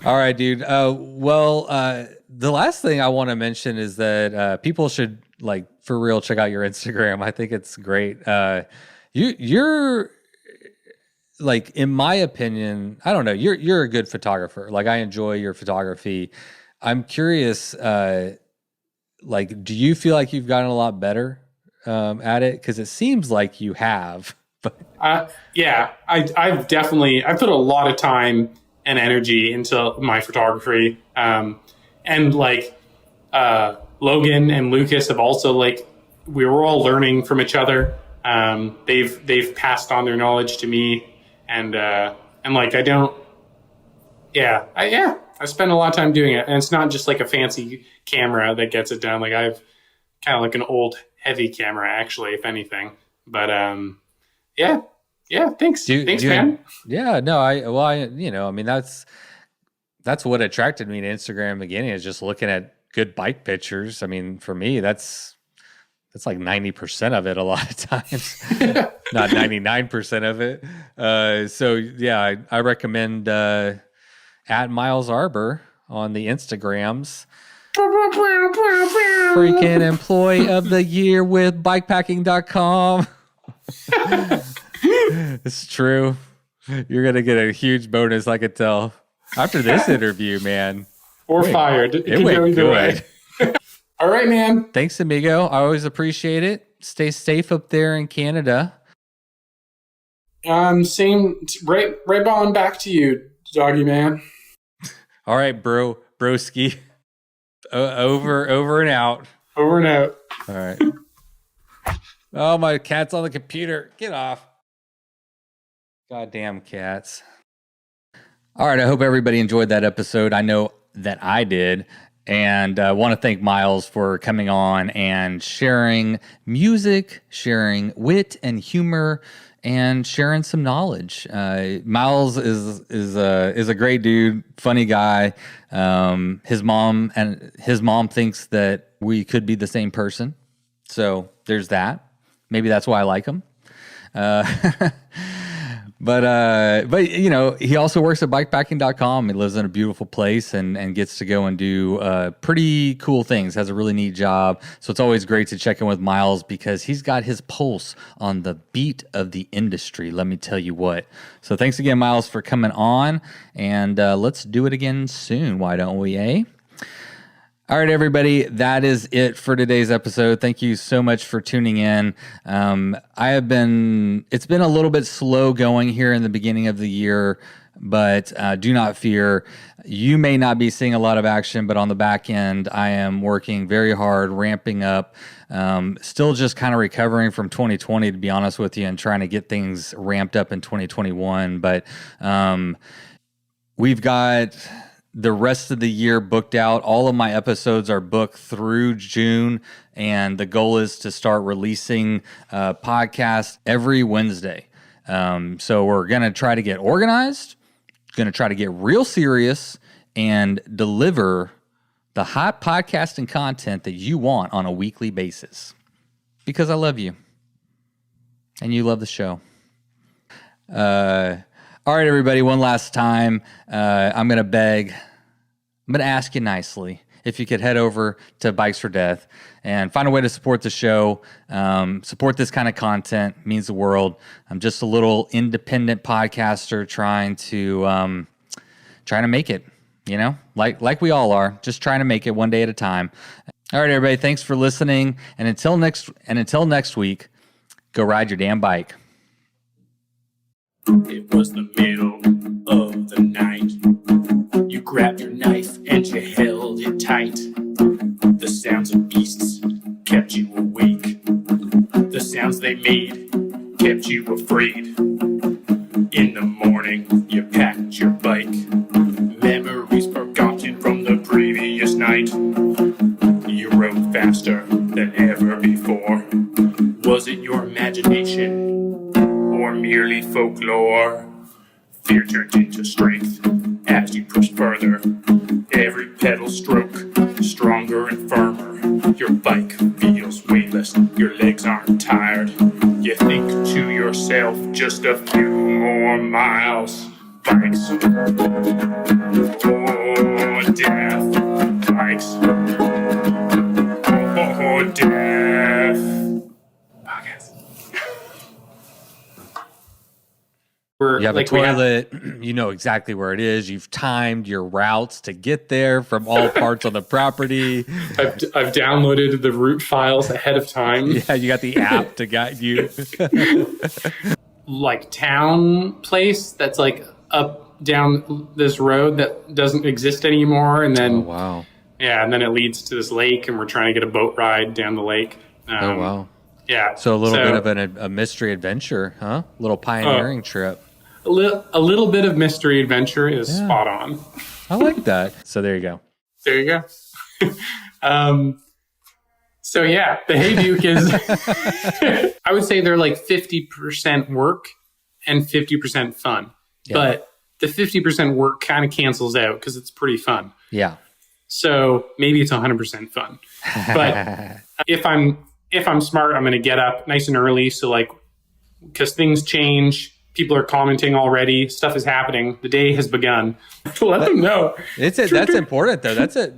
All right, dude. The last thing I want to mention is that people should, like, for real, check out your Instagram. I think it's great. You're like, in my opinion, I don't know. You're a good photographer. Like, I enjoy your photography. I'm curious. Like, do you feel like you've gotten a lot better at it? Because it seems like you have. Yeah, I've put a lot of time and energy into my photography. And like Logan and Lucas have also, like, we were all learning from each other. They've passed on their knowledge to me, and like I spend a lot of time doing it, and it's not just like a fancy camera that gets it done. Like, I've kind of like an old heavy camera, actually, if anything. But yeah. Thanks, man. Yeah, no, I mean, that's what attracted me to Instagram in the beginning, is just looking at good bike pictures. I mean, for me, that's like 90% of it a lot of times, not 99% of it. So yeah, I recommend at Miles Arbour on the Instagrams. Freaking employee of the year with bikepacking.com. It's true. You're going to get a huge bonus, I could tell. After this interview, man. Or fired. It went good. All right, man. Thanks, amigo. I always appreciate it. Stay safe up there in Canada. Same. Right on back to you, doggy man. All right, broski. Over and out. Over and out. All right. Oh, my cat's on the computer. Get off. Goddamn cats. All right. I hope everybody enjoyed that episode. I know that I did. And I want to thank Miles for coming on and sharing music, sharing wit and humor, and sharing some knowledge. Miles is a great dude, funny guy. His mom thinks that we could be the same person. So there's that. Maybe that's why I like him. But you know, he also works at bikepacking.com. He lives in a beautiful place and gets to go and do pretty cool things, has a really neat job. So it's always great to check in with Miles because he's got his pulse on the beat of the industry. Let me tell you what. So thanks again, Miles, for coming on, and let's do it again soon. Why don't we, eh? All right, everybody, that is it for today's episode. Thank you so much for tuning in. It's been a little bit slow going here in the beginning of the year, but do not fear. You may not be seeing a lot of action, but on the back end, I am working very hard, ramping up, still just kind of recovering from 2020, to be honest with you, and trying to get things ramped up in 2021. But we've got the rest of the year booked out. All of my episodes are booked through June, and the goal is to start releasing podcasts every Wednesday. So we're going to try to get organized, going to try to get real serious, and deliver the hot podcasting content that you want on a weekly basis. Because I love you, and you love the show. All right, everybody, one last time, I'm going to ask you nicely if you could head over to Bikes for Death and find a way to support the show, support this kind of content. It means the world. I'm just a little independent podcaster trying to make it, you know, like we all are, just trying to make it one day at a time. All right, everybody. Thanks for listening. And until next week, go ride your damn bike. It was the middle of the night. You grabbed your knife and you held it tight. The sounds of beasts kept you awake. The sounds they made kept you afraid. In the morning, you packed your bike. Memories forgotten from the previous night. You rode faster than ever before. Was it your imagination or merely folklore? Fear turned into strength as you pushed further. Every pedal stroke stronger and firmer. Your bike feels weightless, your legs aren't tired. You think to yourself, just a few more miles. Bikes, oh death. Bikes, oh death. Podcast. You have a toilet, you know exactly where it is. You've timed your routes to get there from all parts of the property. I've downloaded the route files ahead of time. Yeah, you got the app to guide you. Like town place that's like up down this road that doesn't exist anymore, and then and then it leads to this lake, and we're trying to get a boat ride down the lake. Yeah, so a little bit of a mystery adventure, huh? A little pioneering trip. A little bit of mystery adventure is spot on. I like that. So there you go. There you go. So yeah, the Hey Duke is, I would say they're like 50% work and 50% fun. Yeah. But the 50% work kind of cancels out because it's pretty fun. Yeah. So maybe it's 100% fun. But if I'm smart, I'm going to get up nice and early. So like, because things change, people are commenting already, stuff is happening, the day has begun. Let them know. That's important though. That's it.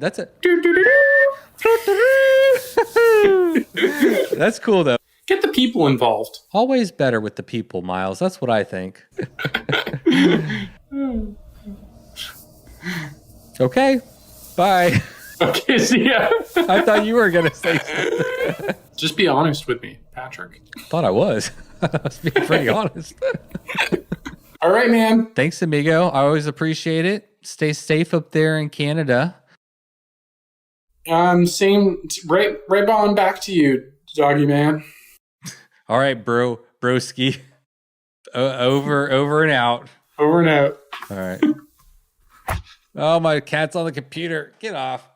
That's cool though. Get the people involved. Always better with the people, Miles. That's what I think. Okay. Bye. Okay, see ya. I thought you were going to say something. Just be honest with me, Patrick. Thought I was. I was being pretty honest. All right, man. Thanks, amigo. I always appreciate it. Stay safe up there in Canada. Same. Right on back to you, doggy man. All right, broski. Over and out. Over and out. All right. Oh, my cat's on the computer. Get off.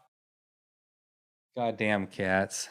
Goddamn cats.